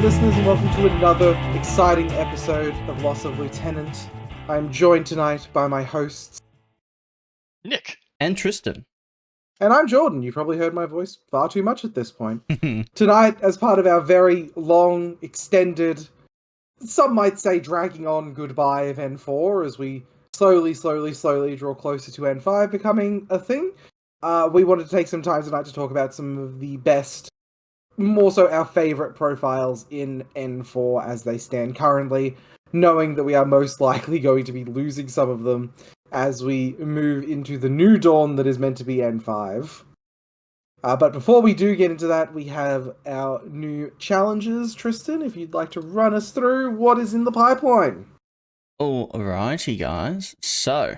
listeners, and welcome to another exciting episode of Loss of Lieutenant. I'm joined tonight by my hosts, Nick. And Tristan. And I'm Jordan. You've probably heard my voice far too much at this point. Tonight, as part of our very long, extended, some might say dragging on goodbye of N4 as we slowly draw closer to N5 becoming a thing, we wanted to take some time tonight to talk about some of the best, more so our favourite profiles in N4 as they stand currently, knowing that we are most likely going to be losing some of them as we move into the new dawn that is meant to be N5. But before we do get into that, we have our new challenges. Tristan, if you'd like to run us through what is in the pipeline. Alrighty, guys. So,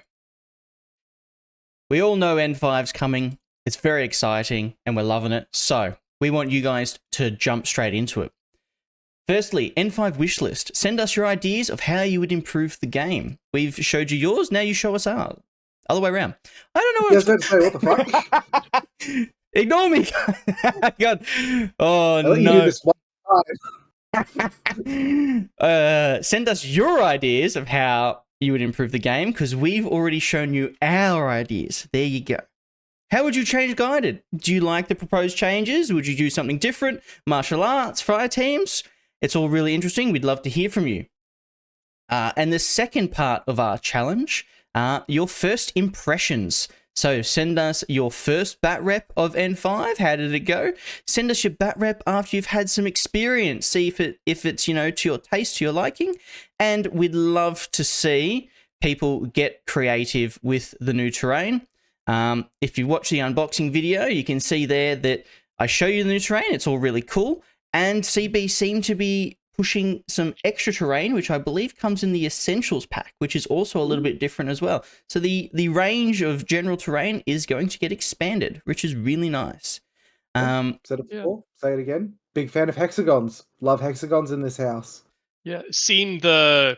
we all know N5's coming. It's very exciting, and we're loving it. So, we want you guys to jump straight into it. Firstly, N5 wishlist. Send us your ideas of how you would improve the game. We've showed you yours, now you show us ours. Other way around. I don't know what say, what the fuck? Ignore me. God. Oh, no. You do this one time. Send us your ideas of how you would improve the game, because we've already shown you our ideas. There you go. How would you change guided? Do you like the proposed changes? Would you do something different? Martial arts, fire teams? It's all really interesting. We'd love to hear from you. And the second part of our challenge, your first impressions. So send us your first bat rep of N5. How did it go? Send us your bat rep after you've had some experience. See if it's to your taste, to your liking. And we'd love to see people get creative with the new terrain. If you watch the unboxing video, you can see there that I show you the new terrain. It's all really cool. And CB seem to be pushing some extra terrain, which I believe comes in the Essentials pack, which is also a little bit different as well. So the range of general terrain is going to get expanded, which is really nice. Said it before, say it again. Big fan of hexagons. Love hexagons in this house. Yeah, seeing the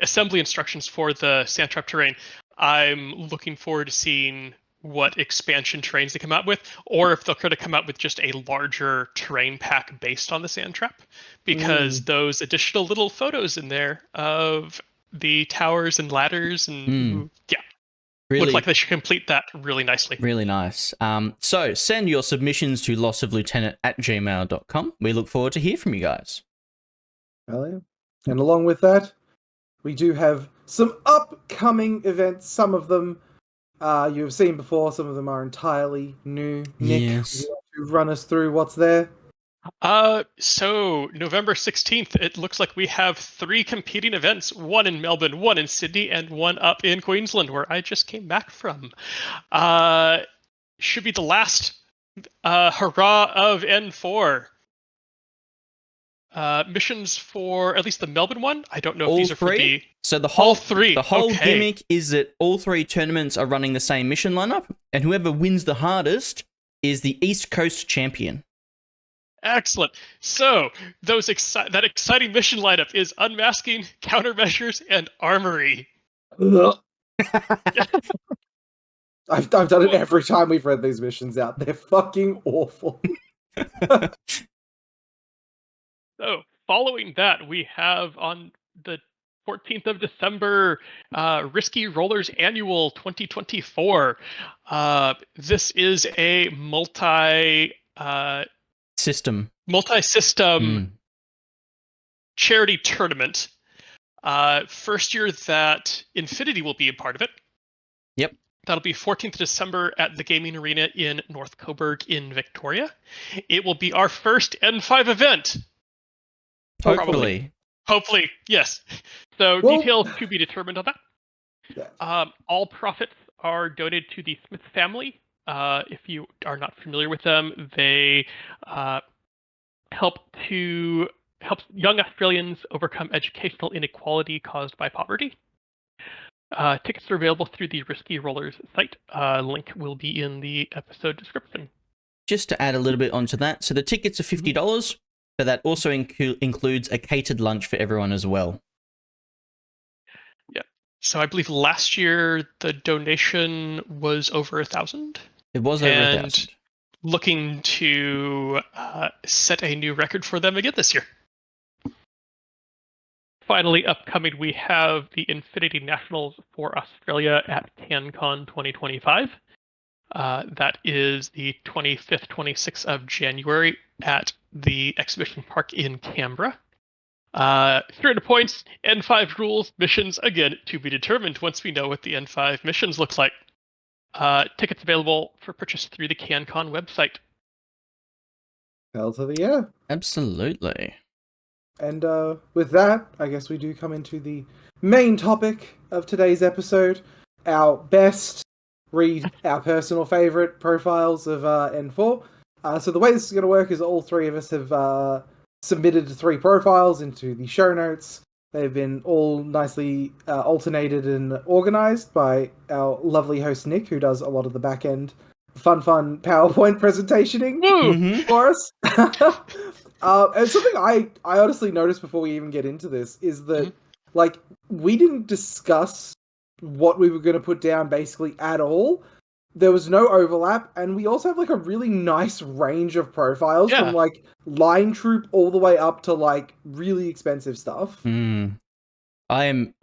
assembly instructions for the sand trap terrain, I'm looking forward to seeing what expansion terrains they come out with, or if they'll try to come out with just a larger terrain pack based on the sand trap, because those additional little photos in there of the towers and ladders and really, look like they should complete that really nicely. Really nice. So send your submissions to lossoflieutenant@gmail.com. We look forward to hear from you guys. Hell yeah. And along with that, we do have some upcoming events. Some of them you have seen before, some of them are entirely new. Nick, yes. Would you like to run us through what's there? So November 16th, it looks like we have 3 competing events, one in Melbourne, one in Sydney, and one up in Queensland, where I just came back from. Should be the last hurrah of N4. Missions for at least the Melbourne one. I don't know if these are for the... So the whole okay. gimmick is that all 3 tournaments are running the same mission lineup, and whoever wins the hardest is the East Coast champion. Excellent. So that exciting mission lineup is Unmasking, Countermeasures, and Armory. I've done it every time we've read these missions out. They're fucking awful. So, following that, we have on the 14th of December, Risky Rollers Annual 2024. This is a multi-system charity tournament. First year that Infinity will be a part of it. Yep. That'll be 14th December at the Gaming Arena in North Coburg in Victoria. It will be our first N5 event. Hopefully, yes. So details to be determined on that. Yeah. All profits are donated to the Smith family. If you are not familiar with them, they help young Australians overcome educational inequality caused by poverty. Tickets are available through the Risky Rollers site. Link will be in the episode description. Just to add a little bit onto that, so the tickets are $50. But that also includes a catered lunch for everyone as well. Yeah. So I believe last year the donation was over 1,000. It was over 1,000. looking to set a new record for them again this year. Finally, upcoming, we have the Infinity Nationals for Australia at CanCon 2025. That is the 25th, 26th of January at the Exhibition Park in Canberra. 300 points, N5 rules, missions, again, to be determined once we know what the N5 missions looks like. Tickets available for purchase through the CanCon website. Hell to the yeah. Absolutely. And with that, I guess we do come into the main topic of today's episode. Our best, read our personal favorite profiles of N4. So the way this is going to work is all three of us have submitted 3 profiles into the show notes. They've been all nicely alternated and organized by our lovely host Nick, who does a lot of the back end fun PowerPoint presentationing for us. And something I honestly noticed before we even get into this is that like we didn't discuss what we were going to put down basically at all. There was no overlap, and we also have like a really nice range of profiles from like line troop all the way up to like really expensive stuff. I'm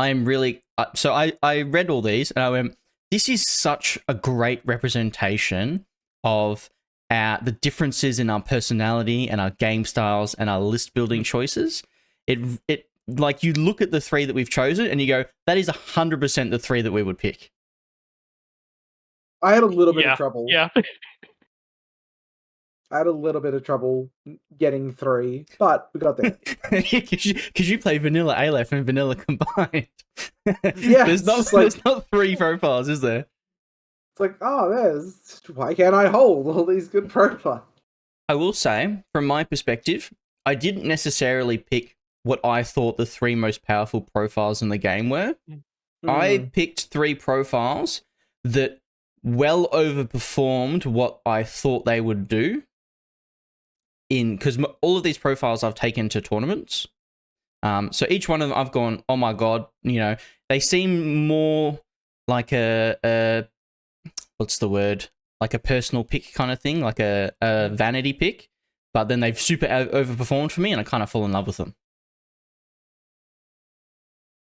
really so I read all these and I went, this is such a great representation of the differences in our personality and our game styles and our list building choices. It like you look at the 3 that we've chosen and you go, that is 100% the 3 that we would pick. I had a little bit of trouble. Yeah. I had a little bit of trouble getting 3, but we got there. Because you play vanilla Aleph and vanilla combined. Yeah, there's not 3 profiles, is there? It's like, why can't I hold all these good profiles? I will say, from my perspective, I didn't necessarily pick what I thought the 3 most powerful profiles in the game were. I picked 3 profiles that well overperformed what I thought they would do. Because all of these profiles I've taken to tournaments. So each one of them I've gone, oh my god, they seem more like a what's the word? Like a personal pick kind of thing, like a vanity pick. But then they've super overperformed for me, and I kind of fall in love with them.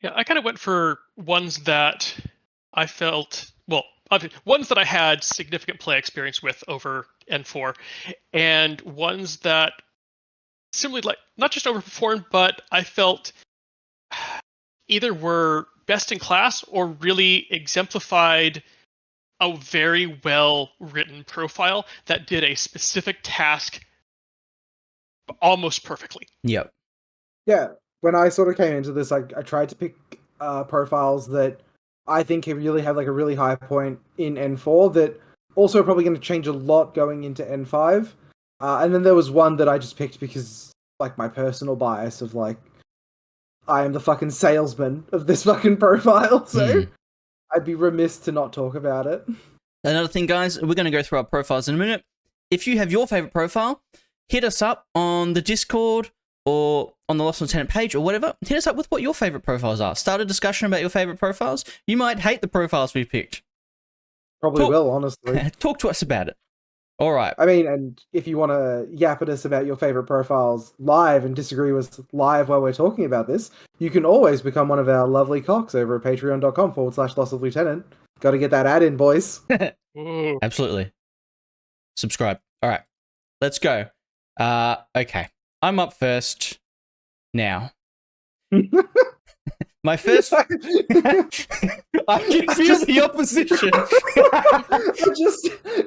Yeah, I kind of went for ones that I felt, ones that I had significant play experience with over N4, and ones that similarly, like, not just overperformed, but I felt either were best in class or really exemplified a very well written profile that did a specific task almost perfectly. Yep. Yeah, when I sort of came into this, I tried to pick profiles that I think really have like a really high point in N4 that also are probably going to change a lot going into N5. And then there was one that I just picked because like my personal bias of like, I am the fucking salesman of this fucking profile, so I'd be remiss to not talk about it. Another thing, guys, we're going to go through our profiles in a minute. If you have your favorite profile, hit us up on the Discord or on the Lost Lieutenant page or whatever. Hit us up with what your favorite profiles are. Start a discussion about your favorite profiles. You might hate the profiles we've picked. Probably will, honestly. Talk to us about it. All right. I mean, and if you want to yap at us about your favorite profiles live and disagree with live while we're talking about this, you can always become one of our lovely cocks over at patreon.com/Lost Lieutenant. Got to get that ad in, boys. Absolutely. Subscribe. All right. Let's go. Okay. I'm up first now. My first... I can feel the opposition.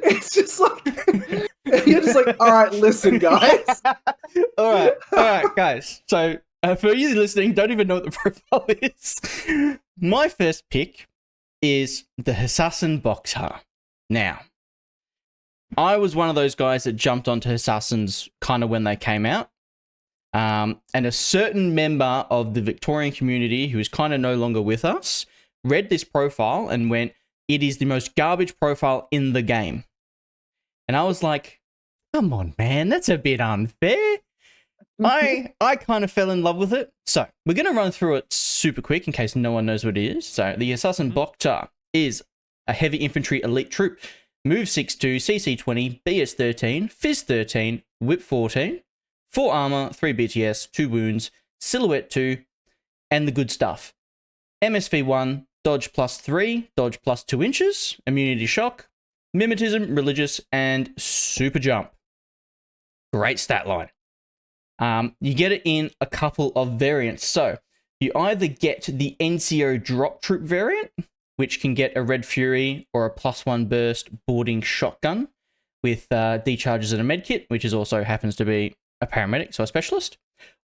It's just like... You're just like, all right, listen, guys. All right, guys. So, for you listening, don't even know what the profile is. My first pick is the Assassin Bokhtar. Now, I was one of those guys that jumped onto Assassins kind of when they came out. And a certain member of the Victorian community who is kind of no longer with us read this profile and went, it is the most garbage profile in the game. And I was like, come on, man, that's a bit unfair. I kind of fell in love with it. So we're going to run through it super quick in case no one knows what it is. So the Assassin Bokhtar is a heavy infantry elite troop Move 6-2, CC 20, BS 13, Fizz 13, Whip 14, 4 armor, 3 BTS, 2 wounds, Silhouette 2, and the good stuff. MSV 1, dodge +3, dodge +2 inches, immunity shock, mimetism, religious, and super jump. Great stat line. You get it in a couple of variants. So you either get the NCO drop troop variant, which can get a Red Fury or a +1 burst boarding shotgun with decharges and a medkit, which is also happens to be a paramedic, so a specialist.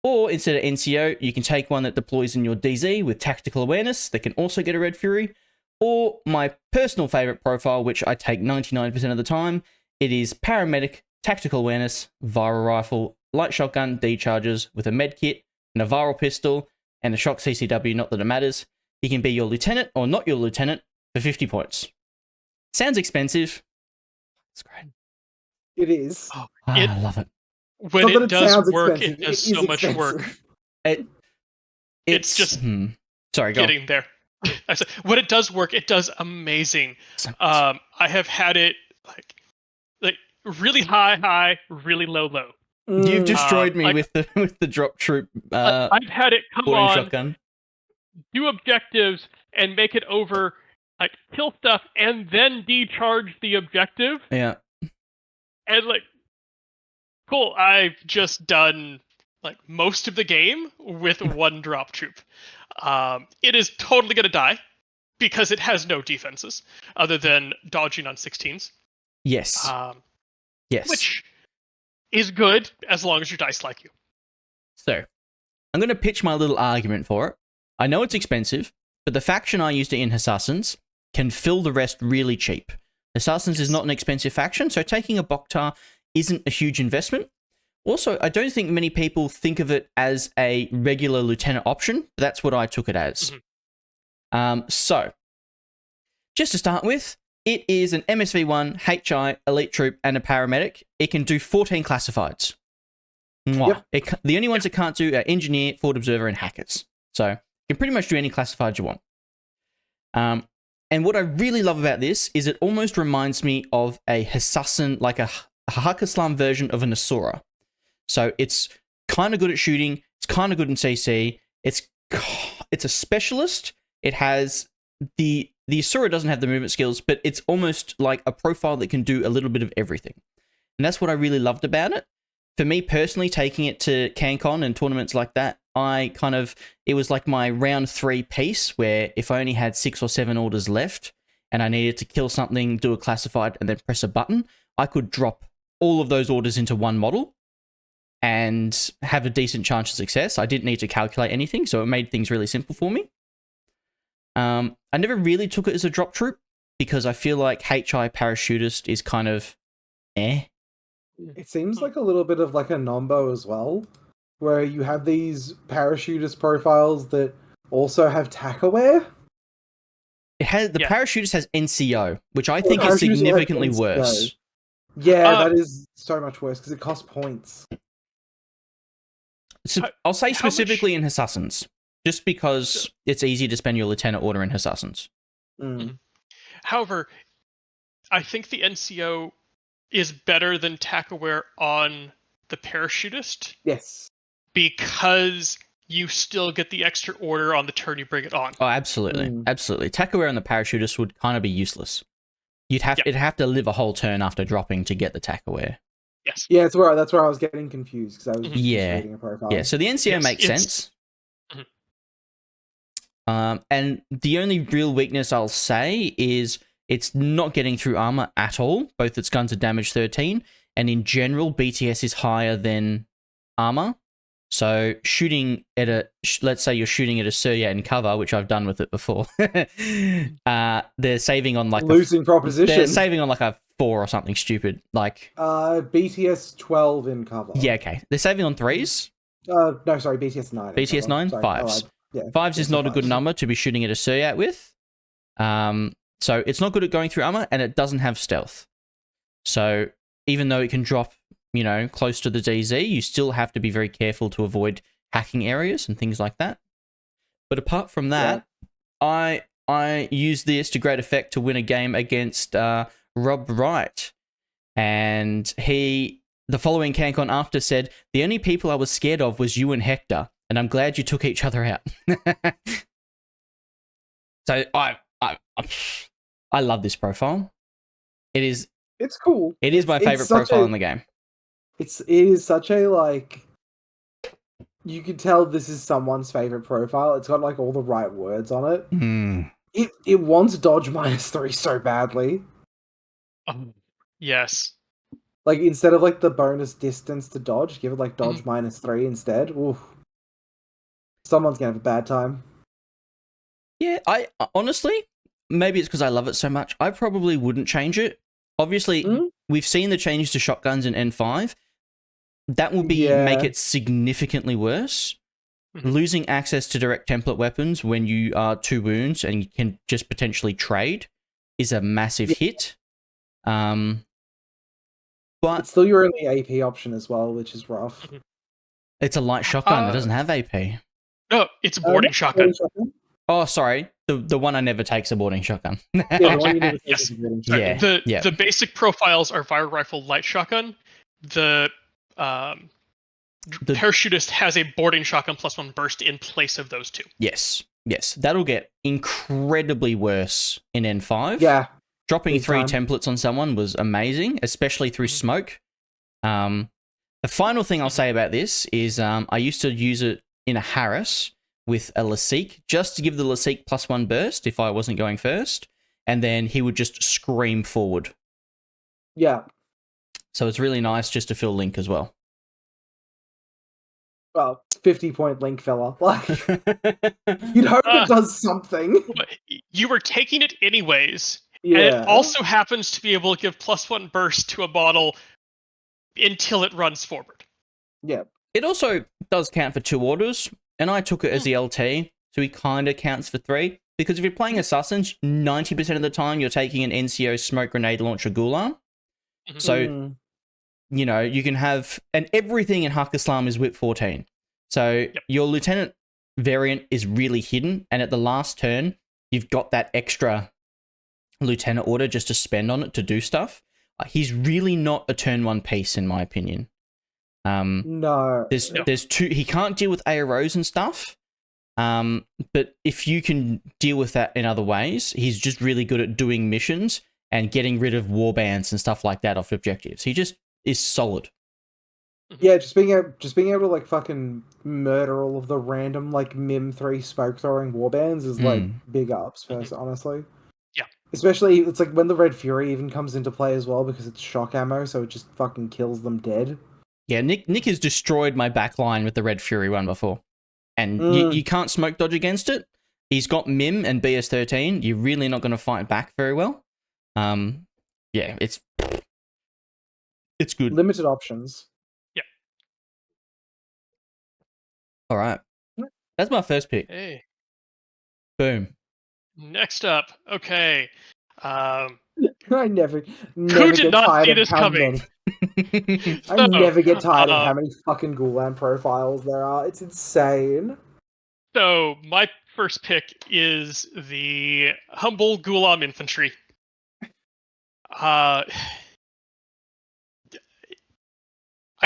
Or instead of NCO, you can take one that deploys in your DZ with tactical awareness that can also get a Red Fury. Or my personal favorite profile, which I take 99% of the time, it is paramedic, tactical awareness, viral rifle, light shotgun, decharges with a medkit and a viral pistol and a shock CCW, not that it matters. He can be your lieutenant or not your lieutenant for 50 points. Sounds expensive. It's great. It is. Oh, I love it. When Not that it does sounds work, expensive, it does is so much work. expensive. It's just sorry, go on. getting there. I said, when it does work, it does amazing. I have had it like really high, really low. You've destroyed me like- with the drop troop I've had it come boarding on, shotgun. do objectives, and make it over, like kill stuff, and then decharge the objective, Yeah. and like, cool. I've just done like most of the game with one drop troop. It is totally gonna die because it has no defenses other than dodging on 16s. Yes. Yes. Which is good as long as your dice like you. So, I'm going to pitch my little argument for it. I know it's expensive, but the faction I used in Assassins can fill the rest really cheap. Assassins is not an expensive faction, so taking a Bokhtar isn't a huge investment. Also, I don't think many people think of it as a regular lieutenant option. But that's what I took it as. So, just to start with, it is an MSV1, HI, elite troop, and a paramedic. It can do 14 classifieds. Mwah. The only ones it can't do are engineer, forward observer, and hackers. So, you can pretty much do any classified you want. And what I really love about this is it almost reminds me of a Assassin, like a Hakaslam version of an Asura. So it's kind of good at shooting. It's kind of good in CC. It's a specialist. It has the Asura doesn't have the movement skills, but it's almost like a profile that can do a little bit of everything. And that's what I really loved about it. For me personally, taking it to CanCon and tournaments like that, it was like my round 3 piece where if I only had 6 or 7 orders left and I needed to kill something, do a classified, and then press a button, I could drop all of those orders into one model and have a decent chance of success. I didn't need to calculate anything, so it made things really simple for me. I never really took it as a drop troop because I feel like HI parachutist is kind of It seems like a little bit of like a Nombo as well, where you have these parachutist profiles that also have tack aware. It has the parachutist has NCO, which I think is significantly worse. Yeah, that is so much worse because it costs points. So I'll say specifically in Assassins, just because it's easy to spend your lieutenant order in Assassins. However, I think the NCO is better than tack aware on the parachutist. Yes. Because you still get the extra order on the turn you bring it on. Oh, absolutely. Absolutely. Tack aware on the parachutist would kind of be useless. It'd have to live a whole turn after dropping to get the tack aware. Yes. Yeah, that's where I was getting confused because I was just reading a profile. Yeah, so the NCO makes sense. And the only real weakness I'll say is it's not getting through armor at all. Both its guns are damage 13, and in general, BTS is higher than armor. So shooting at let's say you're shooting at a Suryat in cover, which I've done with it before. They're saving on like losing proposition. They're saving on like a 4 or something stupid, like BTS 12 in cover. Yeah, okay. They're saving on 3s. No, sorry, BTS 9. BTS 9, 5s. Yeah, 5s is not a good number to be shooting at a Suryat with. So it's not good at going through armor, and it doesn't have stealth. So even though it can drop, close to the DZ, you still have to be very careful to avoid hacking areas and things like that. But apart from that, I use this to great effect to win a game against Rob Wright. And the following CanCon after said, "The only people I was scared of was you and Hector, and I'm glad you took each other out." So I love this profile. It's cool. It is my favorite profile in the game. It is such a, like, you can tell this is someone's favorite profile. It's got, like, all the right words on it. Mm. It wants dodge -3 so badly. Yes. Like, instead of, like, the bonus distance to dodge, give it, like, dodge -3 instead. Oof. Someone's gonna have a bad time. Yeah, I honestly, maybe it's because I love it so much, I probably wouldn't change it. Obviously, we've seen the changes to shotguns in N5. That will make it significantly worse. Losing access to direct template weapons when you are 2 wounds and you can just potentially trade is a massive hit. But it's still your only AP option as well, which is rough. It's a light shotgun. It doesn't have AP. No, it's a boarding shotgun. Oh, sorry. The one I never takes a boarding shotgun. Yeah, the one you never take is a boarding shotgun. The basic profiles are fire rifle, light shotgun. The parachutist has a boarding shotgun +1 burst in place of those two. Yes. That'll get incredibly worse in N5. Yeah. Dropping 3 templates on someone was amazing, especially through smoke. The final thing I'll say about this is I used to use it in a Harris with a Laseek, just to give the Laseek +1 burst if I wasn't going first, and then he would just scream forward. Yeah. So it's really nice just to fill Link as well. Well, 50-point Link filler. Like, you'd hope it does something. You were taking it anyways. Yeah. And it also happens to be able to give +1 burst to a bottle until it runs forward. Yeah. It also does count for 2 orders, and I took it as the LT, so he kind of counts for 3. Because if you're playing Assassins, 90% of the time you're taking an NCO smoke grenade launcher Ghulam. So, you know, you can have... And everything in Haq Islam is whip 14. So your lieutenant variant is really hidden, and at the last turn, you've got that extra lieutenant order just to spend on it to do stuff. He's really not a turn 1 piece, in my opinion. No. There's 2... He can't deal with AROs and stuff. But if you can deal with that in other ways, he's just really good at doing missions and getting rid of warbands and stuff like that off objectives. He just is solid. Yeah, just being able to, like, fucking murder all of the random, like, Mim 3 smoke throwing warbands is like big ups, honestly. Yeah. Especially, it's like when the Red Fury even comes into play as well, because it's shock ammo, so it just fucking kills them dead. Yeah, Nick has destroyed my backline with the Red Fury one before. And you can't smoke dodge against it. He's got Mim and BS-13. You're really not going to fight back very well. Yeah, it's good. Limited options. Yeah. All right. That's my first pick. Hey. Boom. Next up, okay. I never Who did get not tired see of this how coming? many. I never get tired of how many fucking Ghulam profiles there are. It's insane. So my first pick is the humble Ghulam infantry. I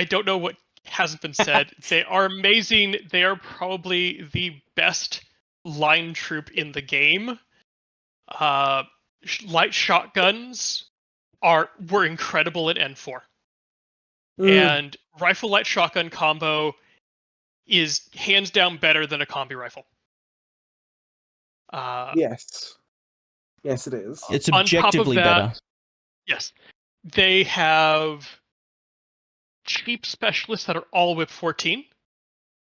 don't know what hasn't been said. They are amazing. They are probably the best line troop in the game. Light shotguns were incredible in N4. And rifle light shotgun combo is hands down better than a combi rifle. Yes, it is. It's objectively better. Yes. They have cheap specialists that are all whip 14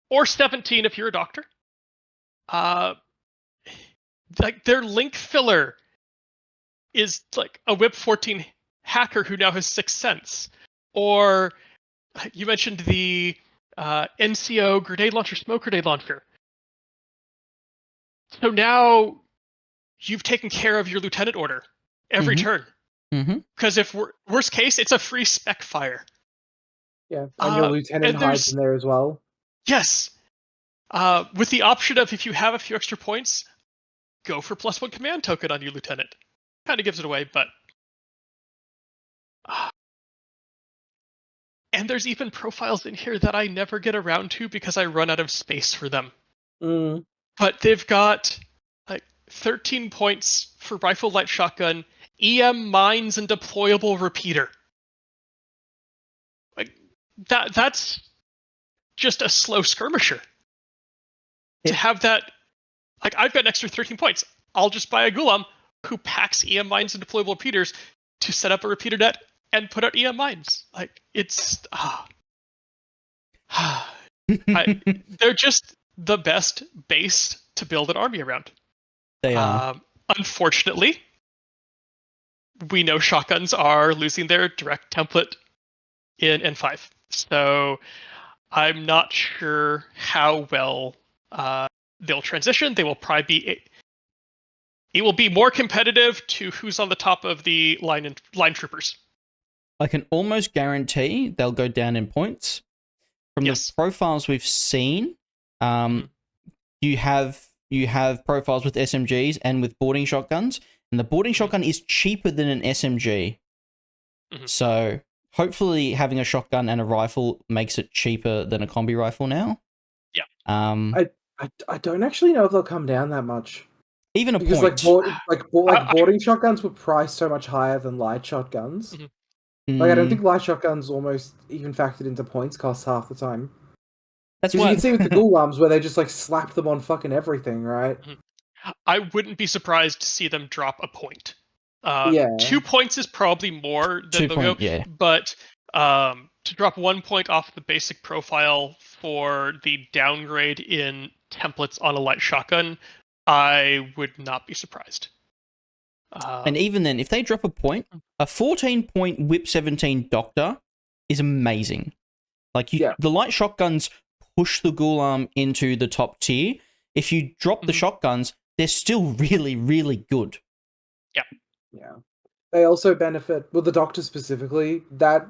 or 17 if you're a doctor. Like their link filler is like a whip 14 hacker who now has 6th sense. Or you mentioned the NCO grenade launcher, smoke grenade launcher. So now you've taken care of your lieutenant order every turn. Because if worst case, it's a free spec fire. Yeah, and your lieutenant hides in there as well. Yes. With the option of, if you have a few extra points, go for +1 command token on your lieutenant. Kind of gives it away, but And there's even profiles in here that I never get around to because I run out of space for them. But they've got like 13 points for rifle light shotgun, EM mines, and deployable repeater. Like that's just a slow skirmisher. To have that, like, I've got an extra 13 points. I'll just buy a Ghulam who packs EM mines and deployable repeaters to set up a repeater net and put out EM mines. Like, it's they're just the best base to build an army around. They are. Unfortunately, we know shotguns are losing their direct template in N5. So I'm not sure how well they'll transition. They will probably be. It will be more competitive to who's on the top of the line troopers. I can almost guarantee they'll go down in points. From the profiles we've seen, you have profiles with SMGs and with boarding shotguns, and the boarding shotgun is cheaper than an SMG. So hopefully having a shotgun and a rifle makes it cheaper than a combi rifle now. Yeah. I don't actually know if they'll come down that much. Even a because point. boarding shotguns were priced so much higher than light shotguns. Like, I don't think light shotguns almost even factored into points costs half the time. That's why you can see with the Ghulams where they just like slap them on fucking everything, right? I wouldn't be surprised to see them drop a point. 2 points is probably more than they'll go, but to drop 1 point off the basic profile for the downgrade in templates on a light shotgun, I would not be surprised. And even then, if they drop a point, a 14-point Whip 17 Doctor is amazing. Like, the light shotguns push the Ghulam into the top tier. If you drop the shotguns, they're still really, really good. Yeah. They also benefit, well, the Doctor specifically, that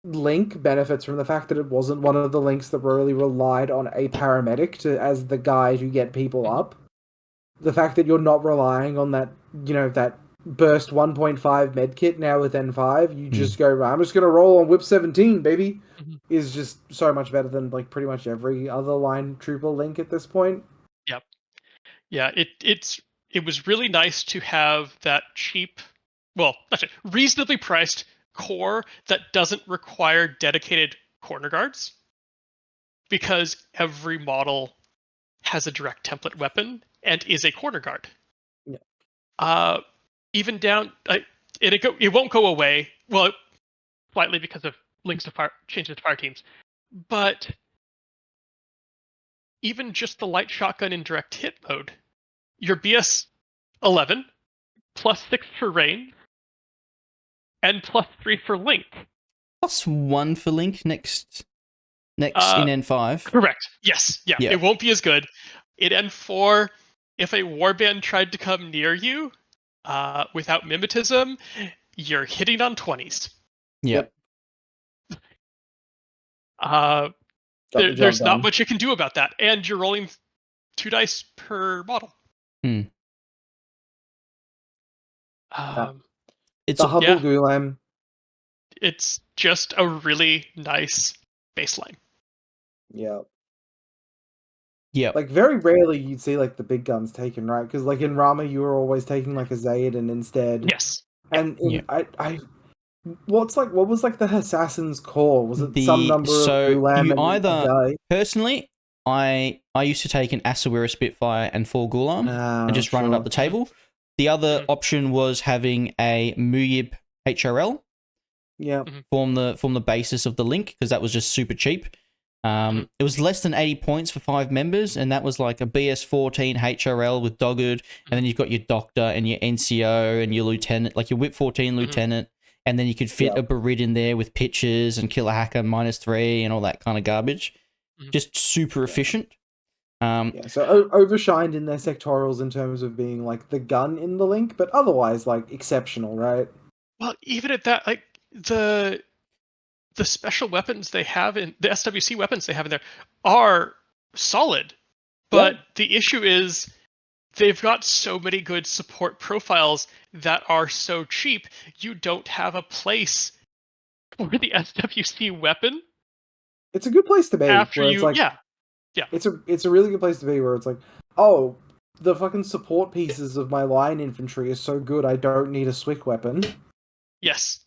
link benefits from the fact that it wasn't one of the links that really relied on a paramedic as the guy to get people up. The fact that you're not relying on that, that burst 1.5 medkit now with N5, you just go, I'm just going to roll on Whip 17, baby, is just so much better than like pretty much every other line trooper link at this point. Yep. Yeah, it was really nice to have that cheap, well, actually, reasonably priced core that doesn't require dedicated corner guards, because every model has a direct template weapon and is a corner guard. Even down, it won't go away. Well, slightly because of links to fire, changes to fire teams, but even just the light shotgun in direct hit mode, your BS 11 +6 for range and +3 for link. +1 for link next in N5. Correct. Yes. Yeah. It won't be as good. In N4, if a warband tried to come near you without mimetism, you're hitting on 20s. Yep. There's not much you can do about that, and you're rolling 2 dice per model. It's a humble Ghulam. It's just a really nice baseline. Yeah. Like, very rarely you'd see like the big guns taken, right? Because like in Rama, you were always taking like a Zaydin instead. Yes. And what was like the assassin's core? Was it some number of Ghulam you either personally, I used to take an Asawira Spitfire and 4 Ghulam and just run it up the table. The other option was having a Muyib HRL. Form the basis of the link, because that was just super cheap. It was less than 80 points for 5 members, and that was like a BS 14 HRL with Dogged, and then you've got your Doctor and your NCO and your Lieutenant, like your Whip 14 Lieutenant, and then you could fit a Barid in there with pitches and Killer Hacker -3 and all that kind of garbage. Just super efficient. So overshined in their sectorials in terms of being like the gun in the link, but otherwise like exceptional, right? Well, even at that, like the special weapons they have in the SWC weapons they have in there are solid, but the issue is they've got so many good support profiles that are so cheap, you don't have a place for the SWC weapon it's a good place to be. After where it's like, yeah. It's a really good place to be where it's like, oh, the fucking support pieces of my line infantry are so good I don't need a Swick weapon. Yes.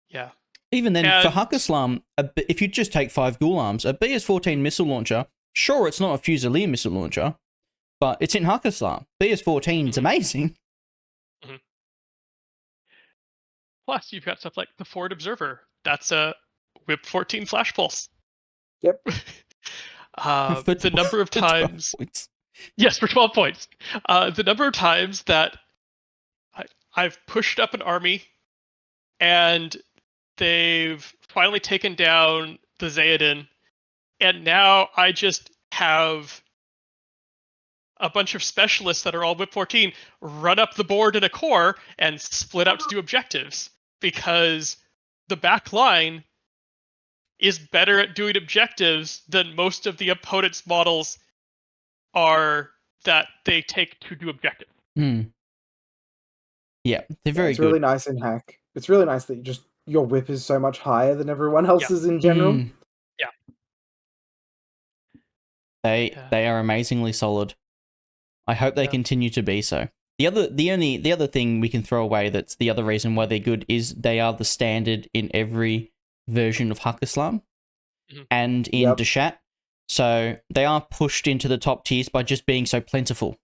Yeah. Even then, for Haqqislam, if you just take 5 Ghulams, a BS-14 missile launcher, sure, it's not a Fusilier missile launcher, but it's in Haqqislam. BS-14 is amazing. Mm-hmm. Plus, you've got stuff like the Forward Observer. That's a Whip 14 Flash Pulse. Yep. The number of times... Yes, for 12 points. The number of times that I've pushed up an army and they've finally taken down the Zayadin, and now I just have a bunch of specialists that are all Whip 14 run up the board in a core and split out to do objectives, because the back line is better at doing objectives than most of the opponent's models are that they take to do objectives. Yeah, they're very good. It's really nice in Hack. It's really nice that your whip is so much higher than everyone else's in general. Yeah. They are amazingly solid. I hope they continue to be so. The other thing we can throw away that's the other reason why they're good is they are the standard in every version of Haqqislam and in Deshat. So they are pushed into the top tiers by just being so plentiful.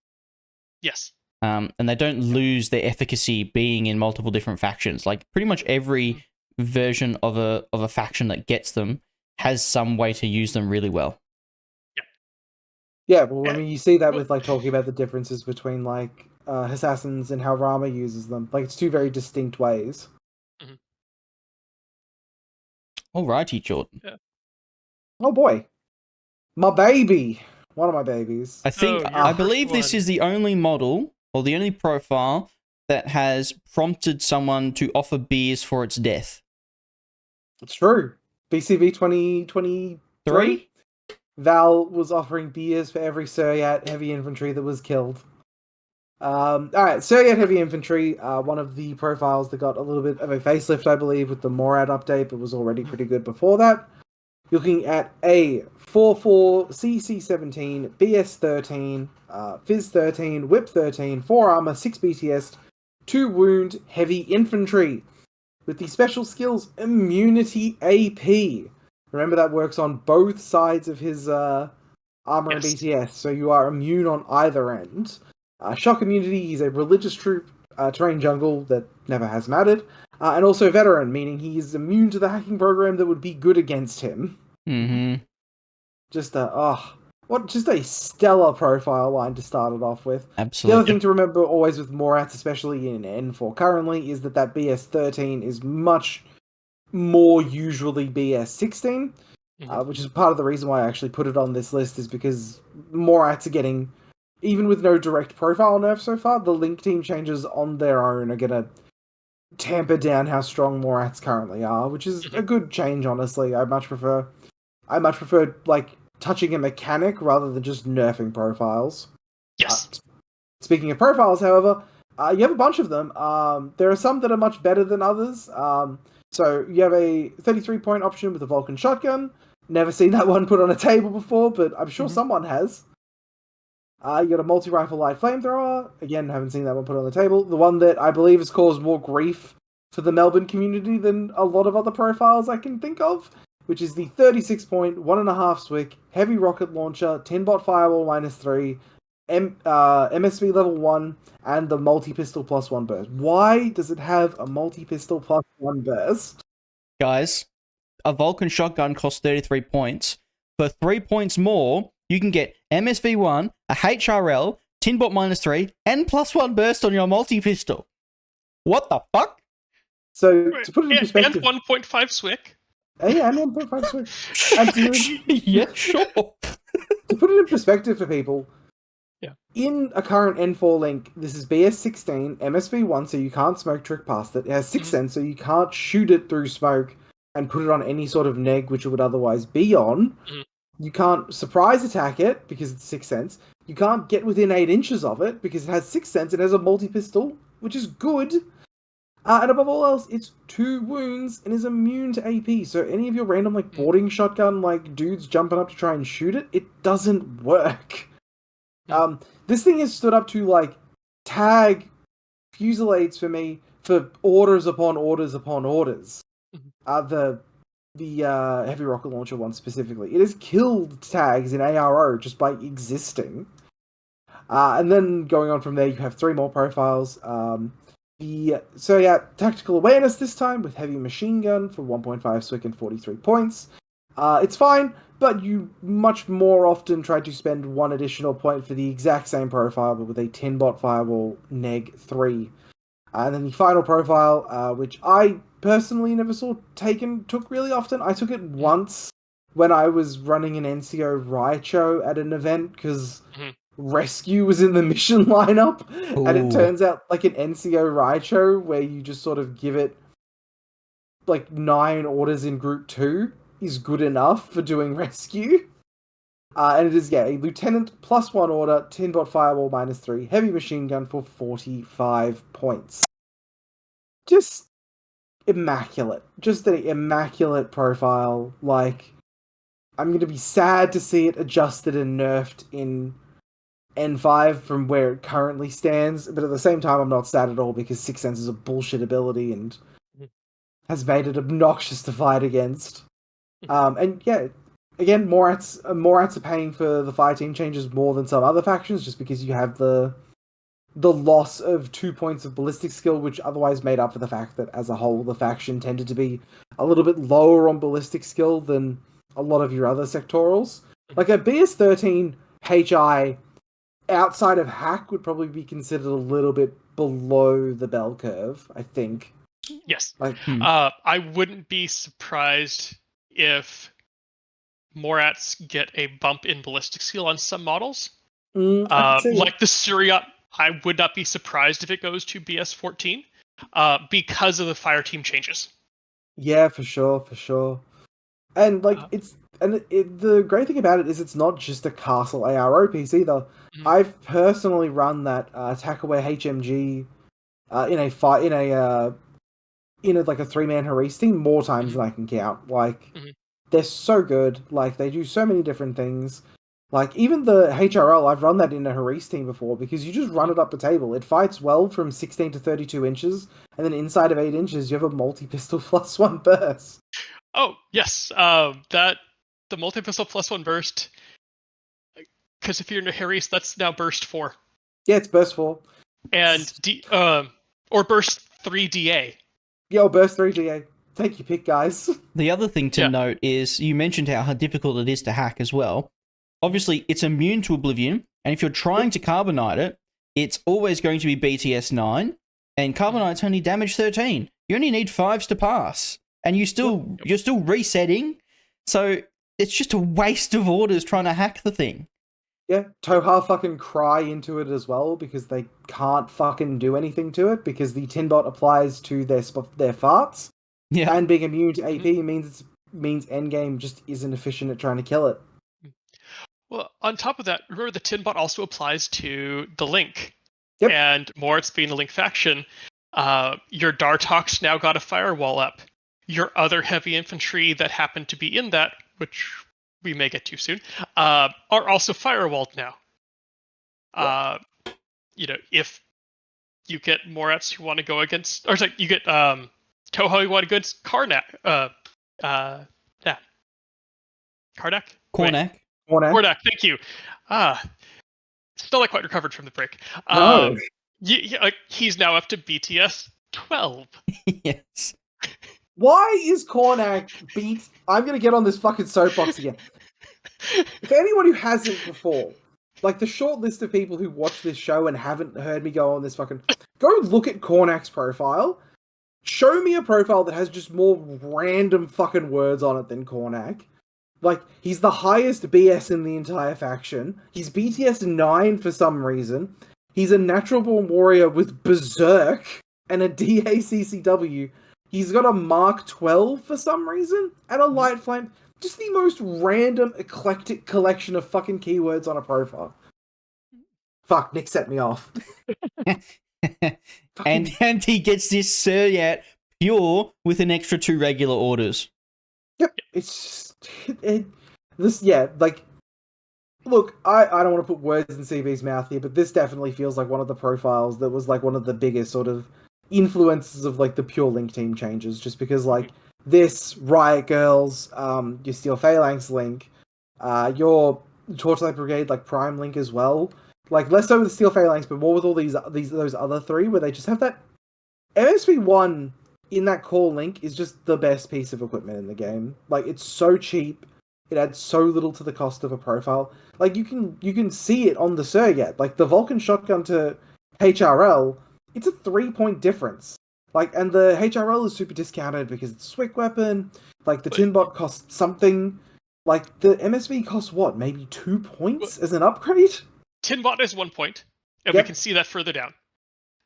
Yes. And they don't lose their efficacy being in multiple different factions. Like pretty much every version of a faction that gets them has some way to use them really well. Yeah, well, I mean, you see that with like talking about the differences between like assassins and how Rama uses them. Like it's two very distinct ways. Alrighty, Jordan. Yeah. Oh boy, my baby, one of my babies. I believe this is the only model or the only profile that has prompted someone to offer beers for its death. It's true. BCV 2023. Val was offering beers for every Suryat heavy infantry that was killed. Alright, Suryat heavy infantry, one of the profiles that got a little bit of a facelift, I believe, with the Morad update, but was already pretty good before that. You're looking at a 4-4 CC17, BS13, Phys13, Whip 13, 4 armor, 6 BTS, 2 wound heavy infantry, with the special skills Immunity AP. Remember, that works on both sides of his armor and BTS, so you are immune on either end. Shock immunity, he's a religious troop, terrain jungle that never has mattered, and also veteran, meaning he is immune to the hacking program that would be good against him. Just a stellar profile line to start it off with. Absolutely. The other thing to remember always with Morats, especially in N4 currently, is that BS13 is much more usually BS16, which is part of the reason why I actually put it on this list, is because Morats are getting, even with no direct profile nerf so far, the link team changes on their own are going to tamper down how strong Morats currently are, which is a good change, honestly. I much prefer like touching a mechanic rather than just nerfing profiles. Yes. Speaking of profiles, however, you have a bunch of them. There are some that are much better than others. So you have a 33-point option with a Vulcan shotgun. Never seen that one put on a table before, but I'm sure someone has. You got a multi-rifle light flamethrower. Again, haven't seen that one put on the table. The one that I believe has caused more grief for the Melbourne community than a lot of other profiles I can think of, which is the 36-point, 1.5 Swick, heavy rocket launcher, 10-bot firewall -3, MSV level 1, and the multi-pistol +1 burst. Why does it have a multi-pistol +1 burst? Guys, a Vulcan shotgun costs 33 points. For 3 points more, you can get MSV1, a HRL, 10-bot -3, and +1 burst on your multi-pistol. What the fuck? So, to put it in perspective... And 1.5 Swick. Yeah, and 1.5 Swick. Yeah, sure. To put it in perspective for people, in a current N4 link, this is BS16, MSV1, so you can't smoke trick past it. It has 6 cents, so you can't shoot it through smoke and put it on any sort of neg which it would otherwise be on. You can't surprise attack it because it's 6 cents. You can't get within 8 inches of it because it has 6 cents. It has a multi-pistol, which is good. And above all else, it's 2 wounds and is immune to AP. So any of your random like boarding shotgun like dudes jumping up to try and shoot it, it doesn't work. This thing has stood up to like tag fusillades for me for orders upon orders upon orders. The heavy rocket launcher one specifically, it has killed tags in ARO just by existing. And then going on from there, you have 3 more profiles. Tactical awareness this time with heavy machine gun for 1.5 SWIC and 43 points. It's fine, but you much more often try to spend 1 additional point for the exact same profile, but with a 10-bot fireball neg 3. And then the final profile, which I personally never saw took really often. I took it once when I was running an NCO Raicho at an event, because Rescue was in the mission lineup. Ooh. And it turns out, like an NCO Raicho, where you just sort of give it like 9 orders in Group 2, is good enough for doing Rescue. And it is, a Lieutenant plus 1 order, 10-bot fireball minus 3, heavy machine gun for 45 points. Just immaculate. Just an immaculate profile. Like, I'm going to be sad to see it adjusted and nerfed in N5 from where it currently stands, but at the same time, I'm not sad at all because Sixth Sense is a bullshit ability and has made it obnoxious to fight against. Again, Morats are paying for the fire team changes more than some other factions, just because you have the loss of 2 points of ballistic skill, which otherwise made up for the fact that as a whole the faction tended to be a little bit lower on ballistic skill than a lot of your other sectorals. Like a BS13 HI outside of hack would probably be considered a little bit below the bell curve, I think. Yes. I wouldn't be surprised if Morats get a bump in ballistic skill on some models. Like the Suryat, I would not be surprised if it goes to BS14 because of the fire team changes. Yeah, for sure. And like the great thing about it is it's not just a castle ARO piece either. I've personally run that Attackaware HMG in a 3-man Haris team more times than I can count. Like they're so good. Like they do so many different things. Like even the HRL, I've run that in a Haris team before because you just run it up the table. It fights well from 16 to 32 inches, and then inside of 8 inches you have a multi-pistol plus 1 burst. Oh yes, the multi-pistol plus 1 burst. Because if you're in a Haris, that's now burst 4. Yeah, it's burst 4. And or burst 3 DA. Yeah, or burst 3 DA. Take your pick, guys. The other thing to note is you mentioned how difficult it is to hack as well. Obviously, it's immune to Oblivion, and if you're trying to Carbonite it, it's always going to be BTS 9, and Carbonite's only damage 13. You only need 5s to pass, and you're still resetting, so it's just a waste of orders trying to hack the thing. Yeah, Toha fucking cry into it as well because they can't fucking do anything to it because the Tinbot applies to their farts. Yeah, and being immune to AP means endgame just isn't efficient at trying to kill it. Well, on top of that, remember the Tinbot also applies to the Link. Yep. And Moritz being the Link faction, your Dartox now got a firewall up. Your other heavy infantry that happened to be in that, which we may get to soon, are also firewalled now. If you get Morats who want to go against, or sorry, you get Toho who want to go against Karnak. Kornak, thank you. Still not quite recovered from the break. No. He's now up to BTS 12. Yes. Why is Kornak beat? I'm going to get on this fucking soapbox again. For anyone who hasn't before, like the short list of people who watch this show and haven't heard me go on this fucking... Go look at Kornak's profile. Show me a profile that has just more random fucking words on it than Kornak. Like, he's the highest BS in the entire faction. He's BTS 9 for some reason. He's a natural born warrior with Berserk and a DACCW. He's got a Mark 12 for some reason and a Light Flame. Just the most random, eclectic collection of fucking keywords on a profile. Fuck, Nick set me off. and he gets this Suryat pure with an extra 2 regular orders. Yep, it's like, look, I don't want to put words in CV's mouth here, but this definitely feels like one of the profiles that was like one of the biggest sort of influences of like the pure Link team changes, just because like this Riot Girls, your Steel Phalanx Link, your Torchlight Brigade like Prime Link as well, like less so with the Steel Phalanx, but more with all those other 3 where they just have that MSV1 in that core Link is just the best piece of equipment in the game. Like, it's so cheap. It adds so little to the cost of a profile. Like, you can see it on the Suryat. Like, the Vulcan shotgun to HRL, it's a 3-point difference. Like, and the HRL is super discounted because it's a Swick weapon. Like, the Tinbot costs something. Like, the MSV costs what? Maybe 2 points as an upgrade? Tinbot is 1 point, and Yep. we can see that further down.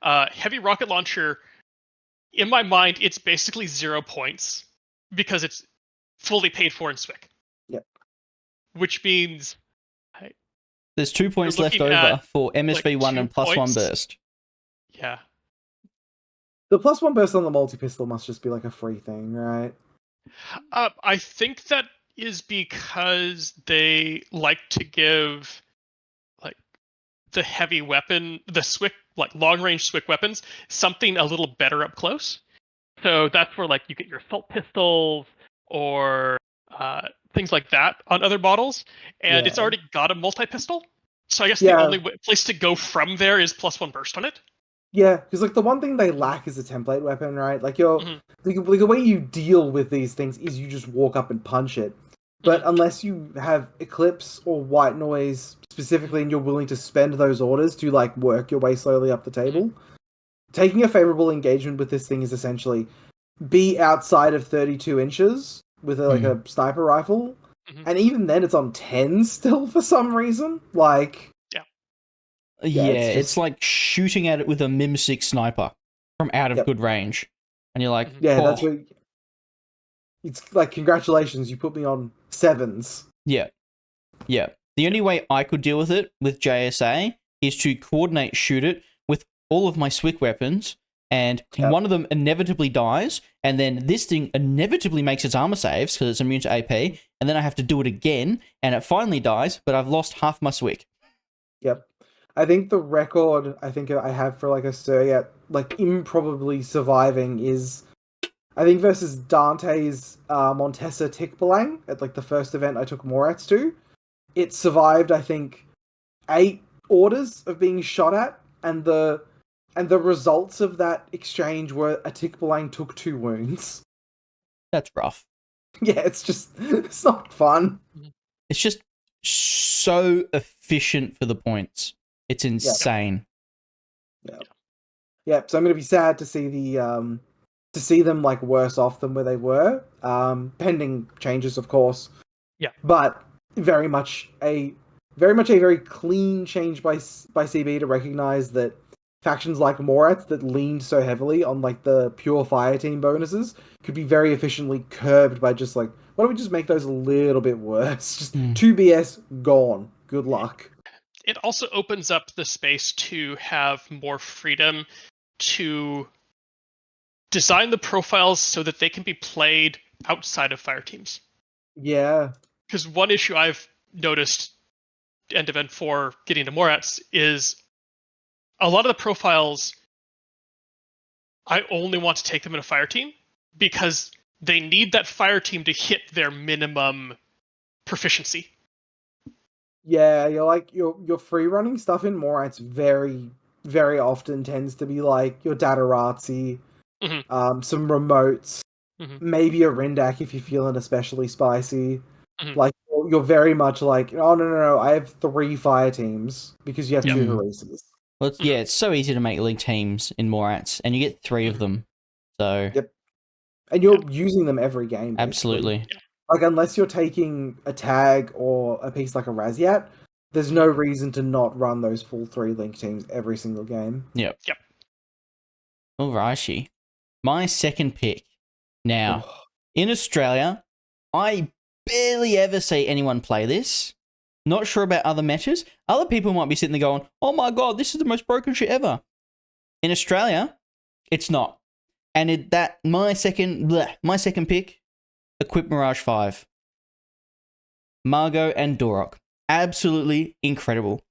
Heavy rocket launcher, in my mind, it's basically 0 points because it's fully paid for in Swick. Yep. Which means there's 2 points left over for MSV1 like and +1 burst. Yeah. The +1 burst on the multi-pistol must just be like a free thing, right? I think that is because they like to give like the heavy weapon, the Swick, like long-range Swick weapons, something a little better up close. So that's where like you get your assault pistols or things like that on other models, and it's already got a multi-pistol. So I guess the only place to go from there is +1 burst on it. Yeah, because like the one thing they lack is a template weapon, right? Like the way you deal with these things is you just walk up and punch it. But unless you have Eclipse or White Noise specifically, and you're willing to spend those orders to like work your way slowly up the table, taking a favorable engagement with this thing is essentially be outside of 32 inches with a sniper rifle, and even then it's on 10 still for some reason. Like, yeah, it's like shooting at it with a Mim-6 sniper from out of good range, and you're like, that's what. It's like, congratulations, you put me on 7s. Yeah. The only way I could deal with it with JSA is to coordinate shoot it with all of my Swick weapons, and one of them inevitably dies, and then this thing inevitably makes its armor saves because it's immune to AP, and then I have to do it again, and it finally dies, but I've lost half my Swick. Yep. I think the record I have for like a Suryat, like improbably surviving is, I think versus Dante's Montesa Tikbalang at like the first event I took Morats to. It survived, I think, 8 orders of being shot at, and the results of that exchange were a Tikbalang took 2 wounds. That's rough. Yeah, it's not fun. It's just so efficient for the points. It's insane. Yeah. So I'm gonna be sad to see them like worse off than where they were, pending changes, of course. Yeah. But very much a very clean change by CB to recognize that factions like Morats that leaned so heavily on like the pure fire team bonuses could be very efficiently curbed by just like, why don't we just make those a little bit worse? Just 2 BS gone. Good luck. It also opens up the space to have more freedom to design the profiles so that they can be played outside of fire teams. Yeah. Because one issue I've noticed end of N4 getting to Morats is a lot of the profiles, I only want to take them in a fire team because they need that fire team to hit their minimum proficiency. Yeah, you're like your free running stuff in Morats very, very often tends to be like your Datarazzi, some remotes, maybe a Rindak if you're feeling especially spicy. Like you're very much like, oh no, I have 3 fire teams because you have 2 Harassers. Well, it's so easy to make league teams in Morats, and you get 3 of them. So and you're using them every game. Basically. Absolutely. Like, unless you're taking a tag or a piece like a Raziat, there's no reason to not run those full 3 link teams every single game. Yep. Alrighty. My second pick. Now, in Australia, I barely ever see anyone play this. Not sure about other metas. Other people might be sitting there going, oh my god, this is the most broken shit ever. In Australia, it's not. And my second pick, equip Mirage 5. Margot and Dorok. Absolutely incredible.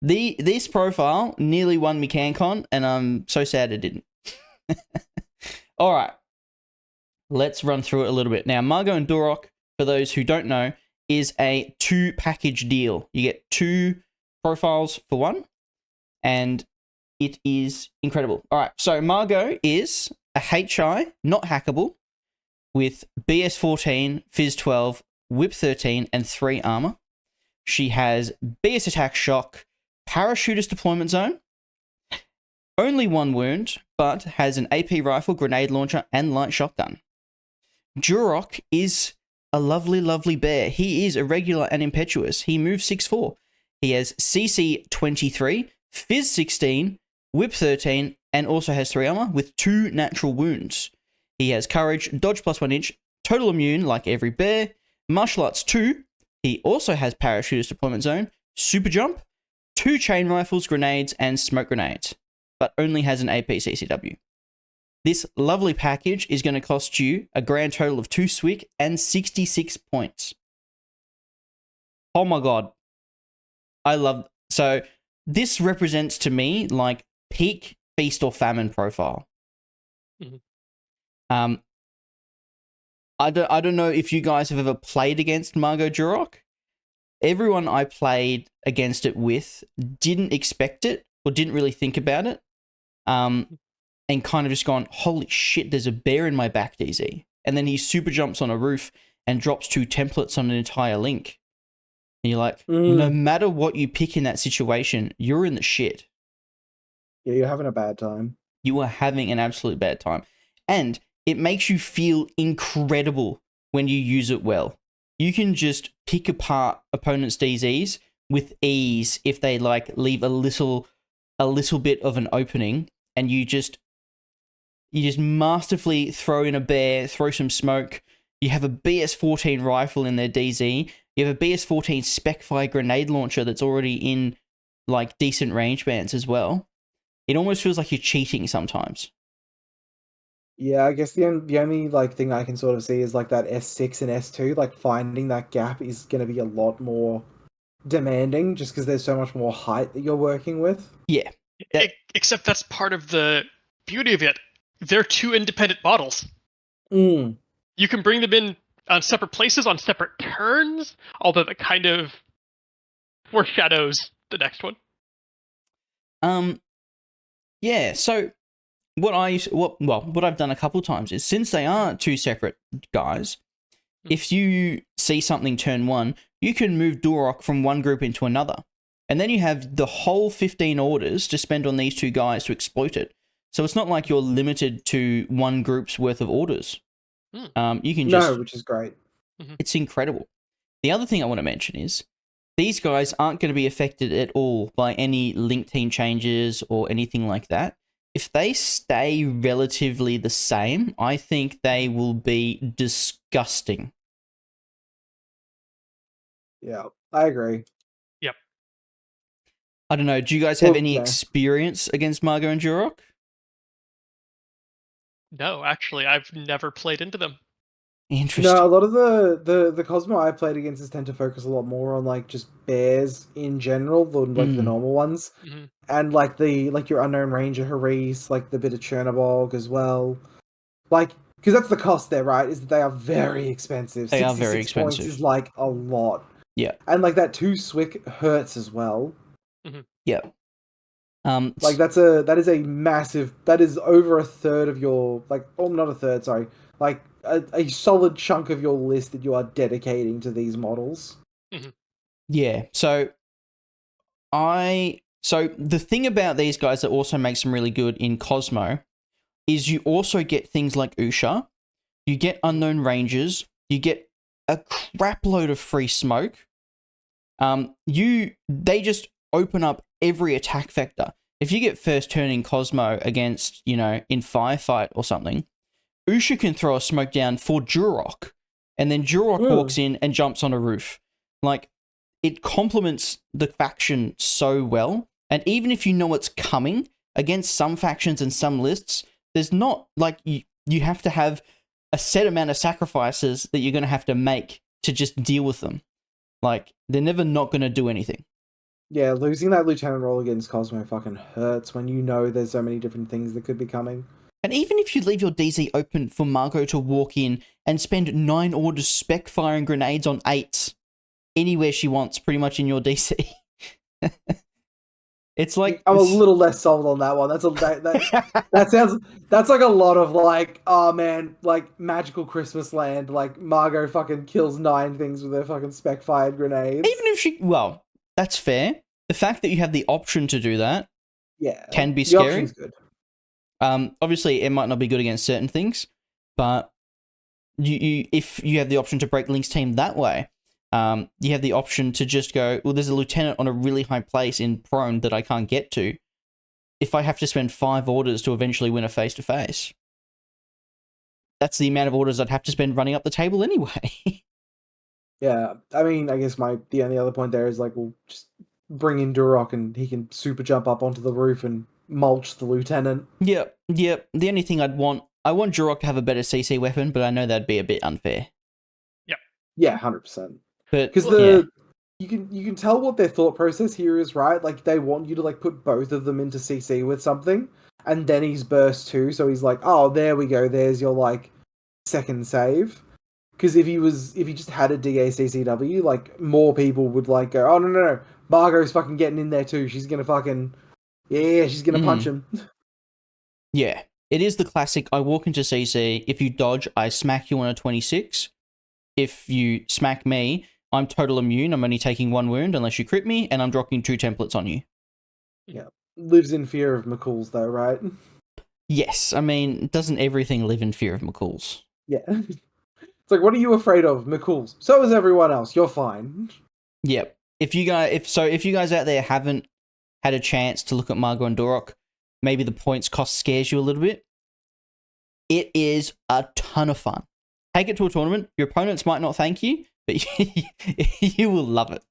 This profile nearly won me CanCon, and I'm so sad it didn't. All right. Let's run through it a little bit. Now, Margot and Dorok, for those who don't know, is a 2-package deal. You get 2 profiles for 1, and it is incredible. All right, so Margot is a HI, not hackable, with BS 14, Phys 12, Whip 13, and 3 armor. She has BS attack shock, parachutist deployment zone, only 1 wound, but has an AP rifle, grenade launcher, and light shotgun. Durok is a lovely, lovely bear. He is irregular and impetuous. He moves 6'4". He has CC 23, Phys 16, Whip 13, and also has 3 armor with 2 natural wounds. He has courage, dodge plus 1 inch, total immune like every bear, martial arts 2. He also has parachutist deployment zone, super jump, 2 chain rifles, grenades, and smoke grenades, but only has an AP CCW. This lovely package is going to cost you a grand total of 2 SWIC and 66 points. Oh my god. So this represents to me like peak feast or famine profile. Mm-hmm. I don't know if you guys have ever played against Margot Durok. Everyone I played against it with didn't expect it or didn't really think about it. And kind of just gone, holy shit, there's a bear in my back, DZ. And then he super jumps on a roof and drops 2 templates on an entire link. And you're like, no matter what you pick in that situation, you're in the shit. Yeah, you're having a bad time. You are having an absolute bad time. And it makes you feel incredible when you use it well. You can just pick apart opponents' DZs with ease if they like leave a little bit of an opening, and you just masterfully throw in a bear, throw some smoke. You have a BS-14 rifle in their DZ. You have a BS-14 Spec-Fire grenade launcher that's already in like decent range bands as well. It almost feels like you're cheating sometimes. Yeah, I guess the only like thing I can sort of see is like that S6 and S2. Like finding that gap is going to be a lot more demanding, just because there's so much more height that you're working with. Yeah, except that's part of the beauty of it. They're 2 independent models. You can bring them in on separate places on separate turns, although that kind of foreshadows the next one. Yeah. So what I've done a couple times is, since they are 2 separate guys, if you see something turn 1, you can move Durok from one group into another, and then you have the whole 15 orders to spend on these 2 guys to exploit it. So it's not like you're limited to one group's worth of orders. You can just... which is great. It's incredible. The other thing I want to mention is these guys aren't going to be affected at all by any link team changes or anything like that. If they stay relatively the same, I think they will be disgusting. Yeah, I agree. Yep. I don't know. Do you guys have any experience against Margot and Durok? No, actually, I've never played into them. Interesting. No, a lot of the Cosmo I played against tend to focus a lot more on like just bears in general than like the normal ones, and like your Unknown Ranger Haris, like the bit of Chernobog as well, like because that's the cost there, right? Is that they are very expensive. They are very expensive. Points is like a lot. Yeah, and like that 2 SWIC hurts as well. Yeah. Like that is a massive. That is over a third of your not a third. Sorry, like a solid chunk of your list that you are dedicating to these models. Yeah. So the thing about these guys that also makes them really good in Cosmo is you also get things like Usha, you get Unknown Rangers, you get a crap load of free smoke. They just open up every attack vector. If you get first turn in Cosmo against, in Firefight or something, Usha can throw a smoke down for Durok, and then Durok walks in and jumps on a roof. Like, it complements the faction so well, and even if you know it's coming, against some factions and some lists, there's not like you have to have a set amount of sacrifices that you're going to have to make to just deal with them. Like, they're never not going to do anything. Yeah, losing that lieutenant role against Cosmo fucking hurts when you know there's so many different things that could be coming. And even if you leave your DZ open for Margot to walk in and spend 9 orders spec firing grenades on 8s anywhere she wants, pretty much in your DC. It's like I'm a little less sold on that one. That's like a lot of like, oh man, like magical Christmas land, like Margot fucking kills 9 things with her fucking spec fired grenades. even if well, that's fair. The fact that you have the option to do that, can be scary. The option's good. Obviously, it might not be good against certain things, but if you have the option to break Link's team that way, you have the option to just go, well, there's a lieutenant on a really high place in prone that I can't get to. If I have to spend 5 orders to eventually win a face-to-face, that's the amount of orders I'd have to spend running up the table anyway. Yeah, I mean, I guess the only other point there is like, we'll just bring in Durok and he can super jump up onto the roof and mulch the lieutenant. Yep. The only thing I want Durok to have a better CC weapon, but I know that'd be a bit unfair. Yep. Yeah, 100%. But because you can tell what their thought process here is, right? Like, they want you to like put both of them into CC with something, and then he's burst too, so he's like, oh, there we go, there's your like second save. Because if he just had a DACCW, like, more people would like go, oh no, Margot's fucking getting in there too, she's gonna fucking she's gonna punch him. Yeah, it is the classic, I walk into CC, if you dodge, I smack you on a 26. If you smack me, I'm total immune, I'm only taking 1 wound unless you crit me, and I'm dropping 2 templates on you. Yeah. Lives in fear of McCool's though, right? Yes, I mean, doesn't everything live in fear of McCool's? Yeah. It's like, what are you afraid of? McCool's. So is everyone else, you're fine. Yep. If you guys out there haven't had a chance to look at Margot and Durok, maybe the points cost scares you a little bit. It is a ton of fun. Take it to a tournament. Your opponents might not thank you, but you will love it.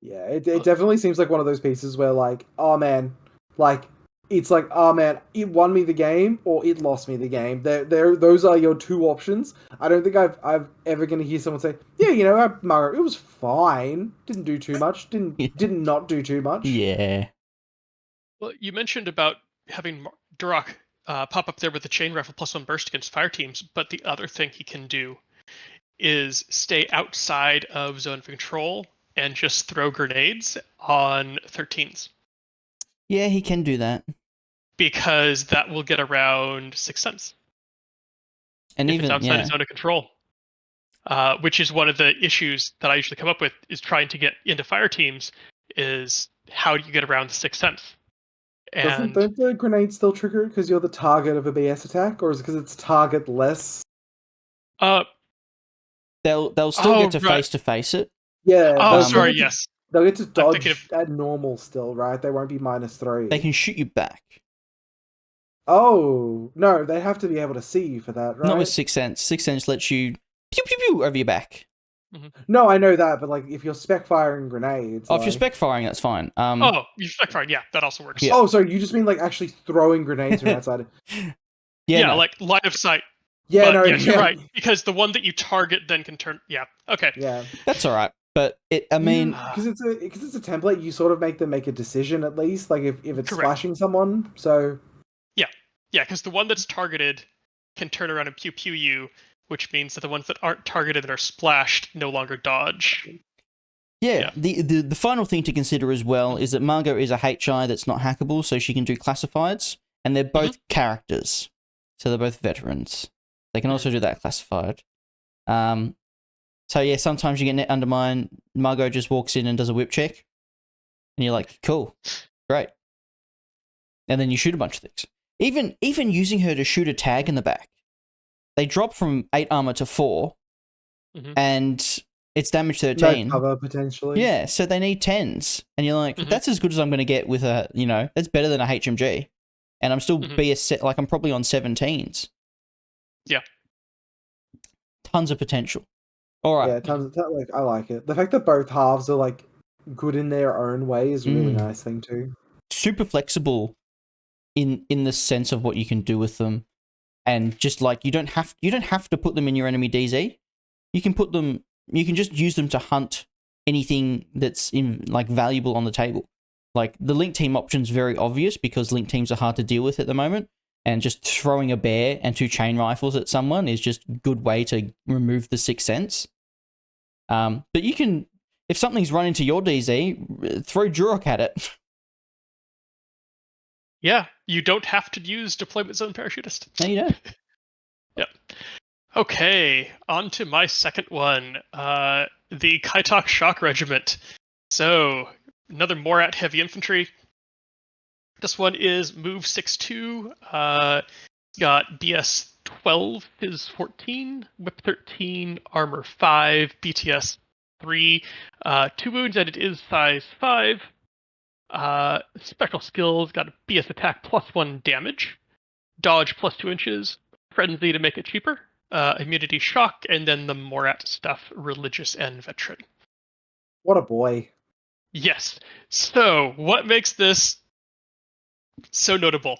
Yeah, it definitely seems like one of those pieces where, like, oh man, like, it's like, oh man, it won me the game or it lost me the game. Those are your 2 options. I don't think I've ever going to hear someone say, yeah, you know, Margot, it was fine. Didn't do too much. Didn't not do too much. Yeah. Well, you mentioned about having Durok pop up there with the chain rifle +1 burst against fire teams, but the other thing he can do is stay outside of zone of control and just throw grenades on 13s. Yeah, he can do that. Because that will get around 6 cents. And if even it's outside of zone of control. Which is one of the issues that I usually come up with, is trying to get into fire teams, is how do you get around the 6 cents? And Don't the grenades still trigger because you're the target of a BS attack, or is it because it's target-less? They'll still get to face it. Yeah. Oh, sorry, yes. They'll get to dodge at normal still, right? They won't be -3. They can shoot you back. Oh, no, they have to be able to see you for that, right? Not with 6 cents. 6 cents lets you pew pew pew over your back. Mm-hmm. No, I know that, but like if you're spec firing grenades. Oh, if you're spec firing, that's fine. You're spec firing, yeah, that also works. Yeah. Oh, so you just mean like actually throwing grenades from outside? Yeah, no. like line of sight. Yeah, but no, yes, you're right. Because the one that you target then can turn. Yeah, okay. Yeah, that's all right. But I mean, because it's a template, you sort of make them make a decision at least. Like if it's Correct. splashing someone, so yeah, because the one that's targeted can turn around and pew pew you, which means that the ones that aren't targeted and are splashed no longer dodge. Yeah. The final thing to consider as well is that Margot is a HI that's not hackable, so she can do classifieds, and they're both characters, so they're both veterans. They can also do that classified. So yeah, sometimes you get net undermine. Margot just walks in and does a whip check, and you're like, cool, great. And then you shoot a bunch of things. Even using her to shoot a tag in the back, they drop from 8 armor to 4, and it's damage 13. No cover potentially. Yeah, so they need 10s, and you're like, that's as good as I'm going to get with a, that's better than a HMG, and I'm still like I'm probably on 17s. Yeah, tons of potential. All right. Yeah, tons of like I like it. The fact that both halves are like good in their own way is a really nice thing too. super flexible in the sense of what you can do with them, and just like you don't have to put them in your enemy DZ. You can put them. You can just use them to hunt anything that's valuable on the table. Like the link team option's very obvious because link teams are hard to deal with at the moment, and just throwing a bear and 2 chain rifles at someone is just a good way to remove the sixth sense. But you can, if something's run into your DZ, throw Durok at it. Yeah, you don't have to use deployment zone parachutist. No, you don't. Yep. Okay, on to my second one. The Kaitok Shock Regiment. So, another Morat heavy infantry. This one is move 6-2. Got BS 12 is 14, whip 13, armor 5, BTS 3, 2 wounds, and it is size 5. Special skills, got a BS attack +1 damage, dodge +2 inches, frenzy to make it cheaper, immunity shock, and then the Morat stuff, religious and veteran. What a boy. Yes. So, what makes this so notable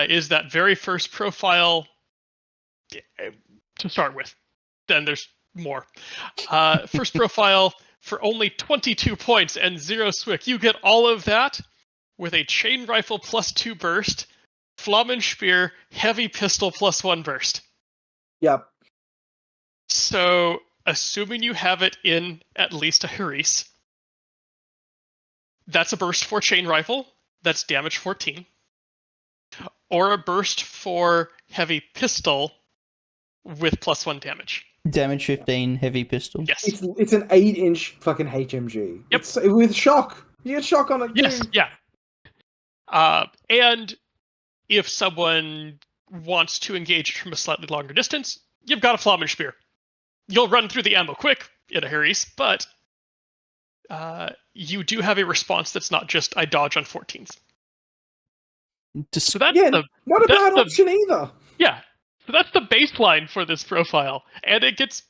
is that very first profile to start with. Then there's more. First profile for only 22 points and 0 swick. You get all of that with a chain rifle +2 burst, Flammenspeer, heavy pistol +1 burst. Yep. So, assuming you have it in at least a Haris, that's a burst for chain rifle. That's damage 14. Or a burst for heavy pistol with +1 damage. Damage 15, heavy pistol. Yes. It's an 8-inch fucking HMG. Yep. It's with shock. You get shock on it Yes, too. yeah. And if someone wants to engage from a slightly longer distance, you've got a Flammenspeer. You'll run through the ammo quick in a Haris, but you do have a response that's not just I dodge on 14s. So that's not a bad option either. Yeah. So that's the baseline for this profile, and it gets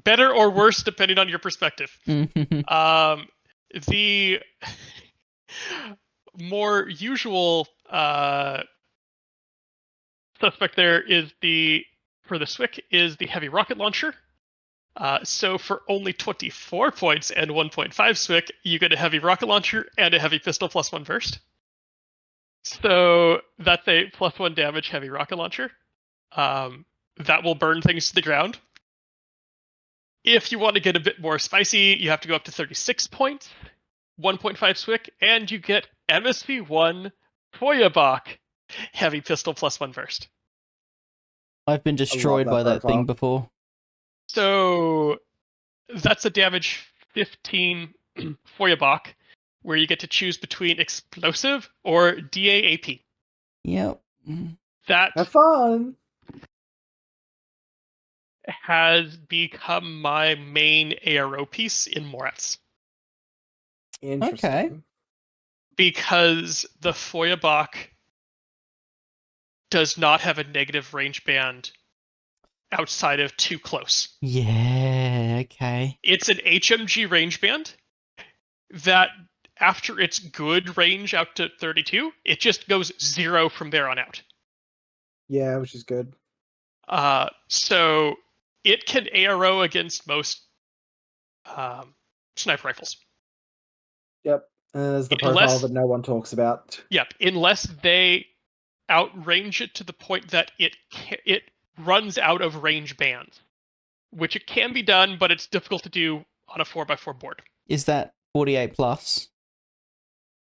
better or worse depending on your perspective. The more usual suspect there is for the Swick is the heavy rocket launcher. So for only 24 points and 1.5 Swick, you get a heavy rocket launcher and a heavy pistol +1 burst. So that's a +1 damage heavy rocket launcher. That will burn things to the ground. If you want to get a bit more spicy, you have to go up to 36 points, 1.5 Swick, and you get MSV1 Feuerbach heavy pistol +1 burst. I've been destroyed by that thing before. So that's a damage 15 Feuerbach, where you get to choose between explosive or DAAP. Yep. That have fun. Has become my main ARO piece in Morats. Interesting. Okay. Because the Feuerbach does not have a negative range band outside of too close. Yeah, okay. It's an HMG range band that after its good range out to 32, it just goes 0 from there on out. Yeah, which is good. So it can ARO against most sniper rifles. Yep. There's the profile that no one talks about. Yep, unless they outrange it to the point that it runs out of range bands, which it can be done, but it's difficult to do on a 4x4 board. Is that 48 plus?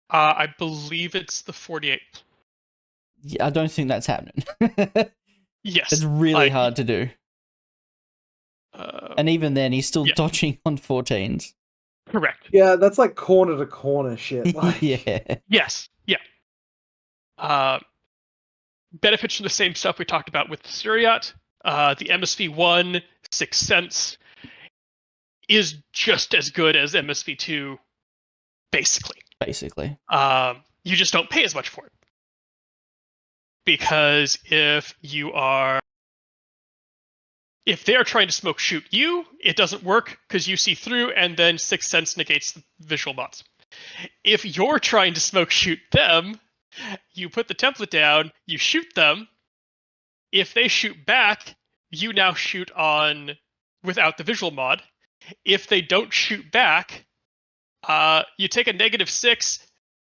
I believe it's the 48. Yeah, I don't think that's happening. Yes. It's really hard to do. And even then, he's still dodging on 14s. Correct. Yeah, that's like corner to corner shit. Like... yeah. Yes. Yeah. Benefits from the same stuff we talked about with Suryat. The MSV1 Sixth Sense is just as good as MSV2, basically. You just don't pay as much for it. Because if they're trying to smoke shoot you, it doesn't work because you see through, and then Sixth Sense negates the visual bots. If you're trying to smoke shoot them, you put the template down, you shoot them. If they shoot back, you now shoot on without the visual mod. If they don't shoot back, you take a -6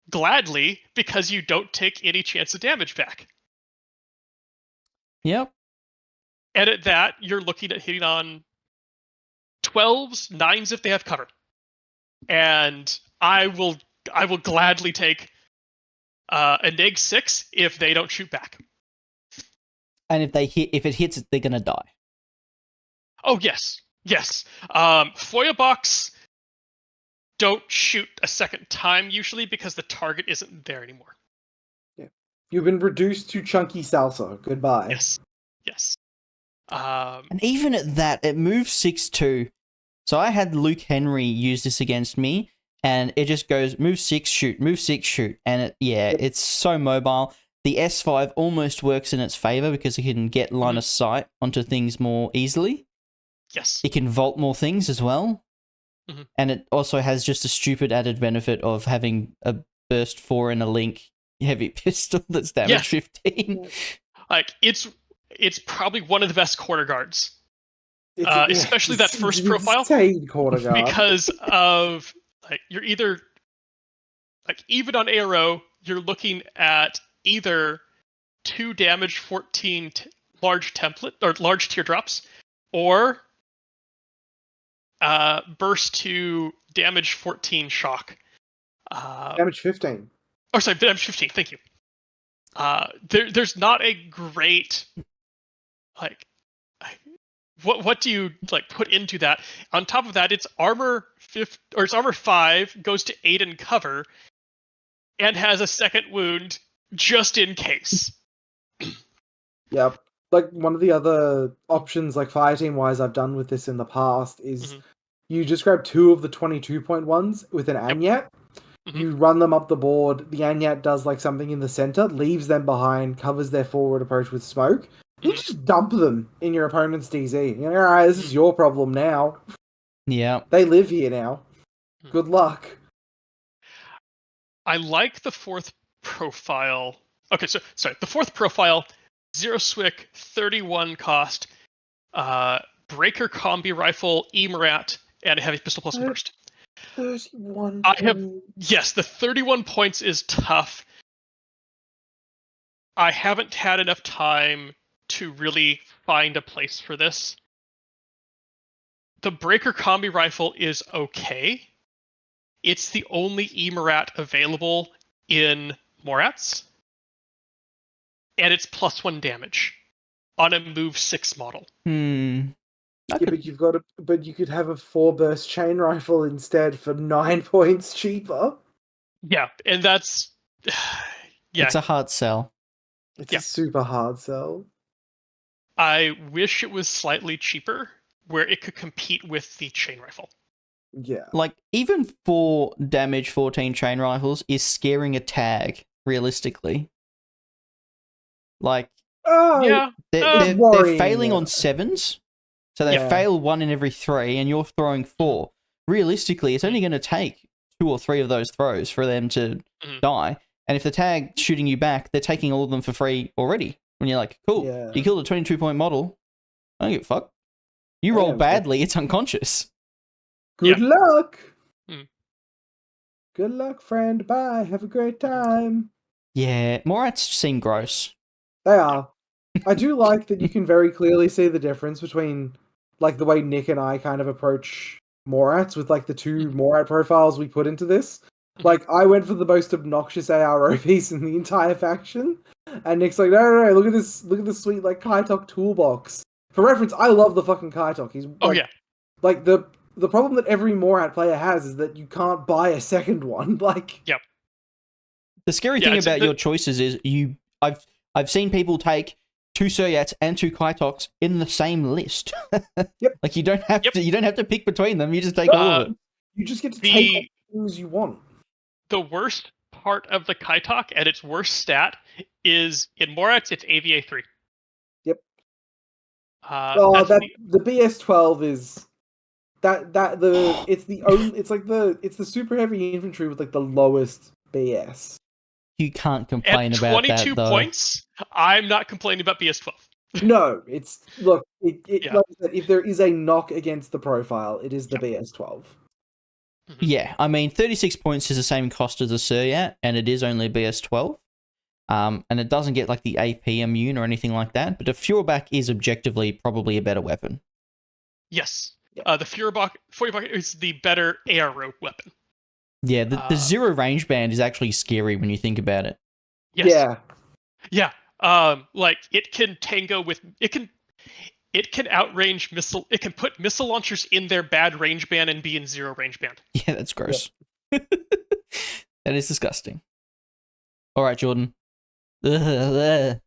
gladly because you don't take any chance of damage back. Yep. And at that, you're looking at hitting on 12s, 9s if they have cover. And I will gladly take a -6 if they don't shoot back. And if it hits, they're gonna die. Oh yes. Foya don't shoot a second time usually because the target isn't there anymore. Yeah. You've been reduced to chunky salsa. Goodbye. Yes. And even at that, it moves 6-2. So I had Luke Henry use this against me, and it just goes move 6, shoot, move 6, shoot, and it's so mobile. The S5 almost works in its favor because it can get line of sight onto things more easily. Yes. It can vault more things as well. Mm-hmm. And it also has just a stupid added benefit of having a burst 4 and a link heavy pistol that's damage 15. Like it's probably one of the best quarter guards. Especially that first profile. Quarter guard. Because of like you're either like even on ARO, you're looking at either 2 damage 14 large template or large teardrops, or burst 2 damage 14 shock. Damage 15. Oh, sorry, damage 15. Thank you. There's not a great like. What do you like put into that? On top of that, it's armor 5 goes to 8 in cover, and has a second wound just in case. Yep. Like one of the other options, like fireteam wise, I've done with this in the past is you just grab 2 of the 22-point ones with an Anyat. You run them up the board. The Anyat does like something in the center, leaves them behind, covers their forward approach with smoke. You just dump them in your opponent's DZ. You're like, alright, this is your problem now. Yeah. They live here now. Good luck. I like the 4th profile. Okay, so sorry, the 4th profile, 0 Swick, 31 cost, breaker combi rifle, Emrat, and a heavy pistol plus burst. 31 Yes, the 31 points is tough. I haven't had enough time to really find a place for this. The breaker combi rifle is okay. It's the only Emrat available in Morats. And it's +1 damage on a move 6 model. But you could have a 4-burst chain rifle instead for 9 points cheaper. Yeah, and that's It's a hard sell. It's a super hard sell. I wish it was slightly cheaper, where it could compete with the chain rifle. Yeah. Like, even 4 damage 14 chain rifles is scaring a tag, realistically. Like, they're failing on 7s, so they fail 1 in every 3, and you're throwing 4. Realistically, it's only going to take 2 or 3 of those throws for them to die. And if the tag's shooting you back, they're taking all of them for free already. When you're like, cool, you killed a 22-point model. I don't give a fuck. You roll badly, it's unconscious. Good luck. Good luck, friend. Bye. Have a great time. Yeah, Morats seem gross. They are. I do like that you can very clearly see the difference between like the way Nick and I kind of approach Morats with like the 2 Morat profiles we put into this. Like, I went for the most obnoxious ARO piece in the entire faction, and Nick's like, no, look at this sweet, like, Kaitok toolbox. For reference, I love the fucking Kaitok. He's, like, like, the problem that every Morat player has is that you can't buy a second one, like... Yep. The scary thing about your choices is I've seen people take 2 Suryats and 2 Kaitoks in the same list. Like, you don't have to pick between them, you just take all of it. You just get to take all the things you want. The worst part of the Kaitok and its worst stat is in Morats, it's AVA 3. Yep. The BS12 is It's the super heavy infantry with like the lowest BS. You can't complain At about 22 that, though. points, I'm not complaining about BS12. No, it's look. Yeah. Like I said, if there is a knock against the profile, it is the Yeah. BS12. Yeah, I mean, 36 points is the same cost as a Suryat, and it is only BS12. And it doesn't get like the AP immune or anything like that, but a Fuhrback is objectively probably a better weapon. Yes. Yeah. The Fuhrerbach is the better arrow weapon. Yeah, the zero range band is actually scary when you think about it. Yes. Yeah. Like it can tango with it can outrange missile. It can put missile launchers in their bad range band and be in zero range band. Yeah, that's gross. That is disgusting. All right, Jordan. There's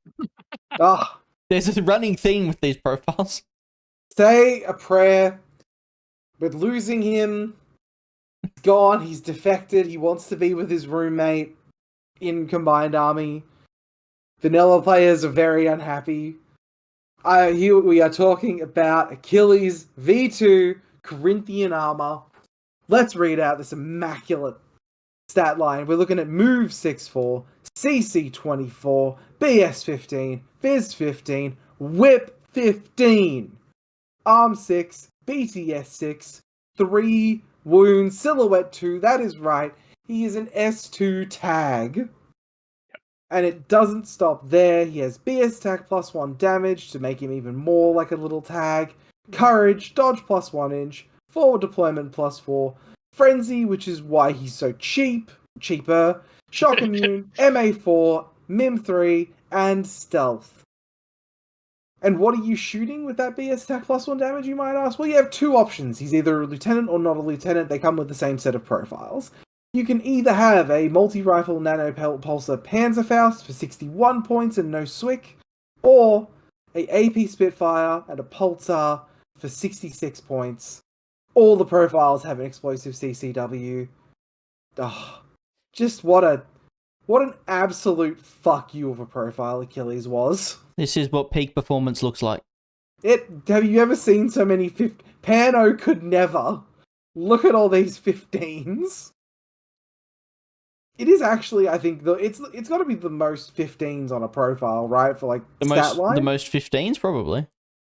a running theme with these profiles. Say a prayer. We're losing him. He's gone. He's defected. He wants to be with his roommate in Combined Army. Vanilla players are very unhappy. Here we are talking about Achilles V2 Corinthian armor. Let's read out this immaculate stat line. We're looking at move 6-4, CC 24, BS 15, Fizz 15, Whip 15, Arm 6, BTS 6, 3 wounds, Silhouette 2. That is right. He is an S2 tag. And it doesn't stop there. He has BS tag plus 1 damage to make him even more like a little tag. Courage, dodge plus 1 inch, forward deployment plus 4. Frenzy, which is why he's so cheaper. Shock immune, MA4, Mim 3, and stealth. And what are you shooting with that BS tag plus 1 damage, you might ask? Well, you have two options. He's either a lieutenant or not a lieutenant. They come with the same set of profiles. You can either have a multi-rifle nano-pulsar Panzerfaust for 61 points and no Swick, or a AP Spitfire and a Pulsar for 66 points. All the profiles have an explosive CCW. Just what an absolute fuck you of a profile Achilles was. This is what peak performance looks like. Have you ever seen so many Pano could never. Look at all these 15s. It is actually, I think, it's got to be the most 15s on a profile, right? For like stat line. The most 15s, probably.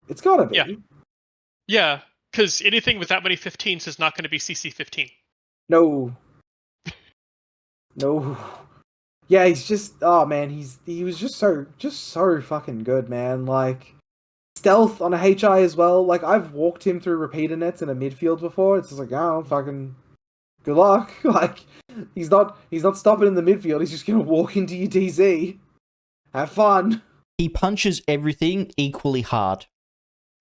It's got to be. Yeah, because anything with that many 15s is not going to be CC 15. No. Yeah, he's just, oh man, he was just so fucking good, man. Like stealth on a HI as well. Like I've walked him through repeater nets in a midfield before. It's just like, oh, fucking good luck. Like he's not stopping in the midfield. He's just gonna walk into your DZ. Have fun. He punches everything equally hard.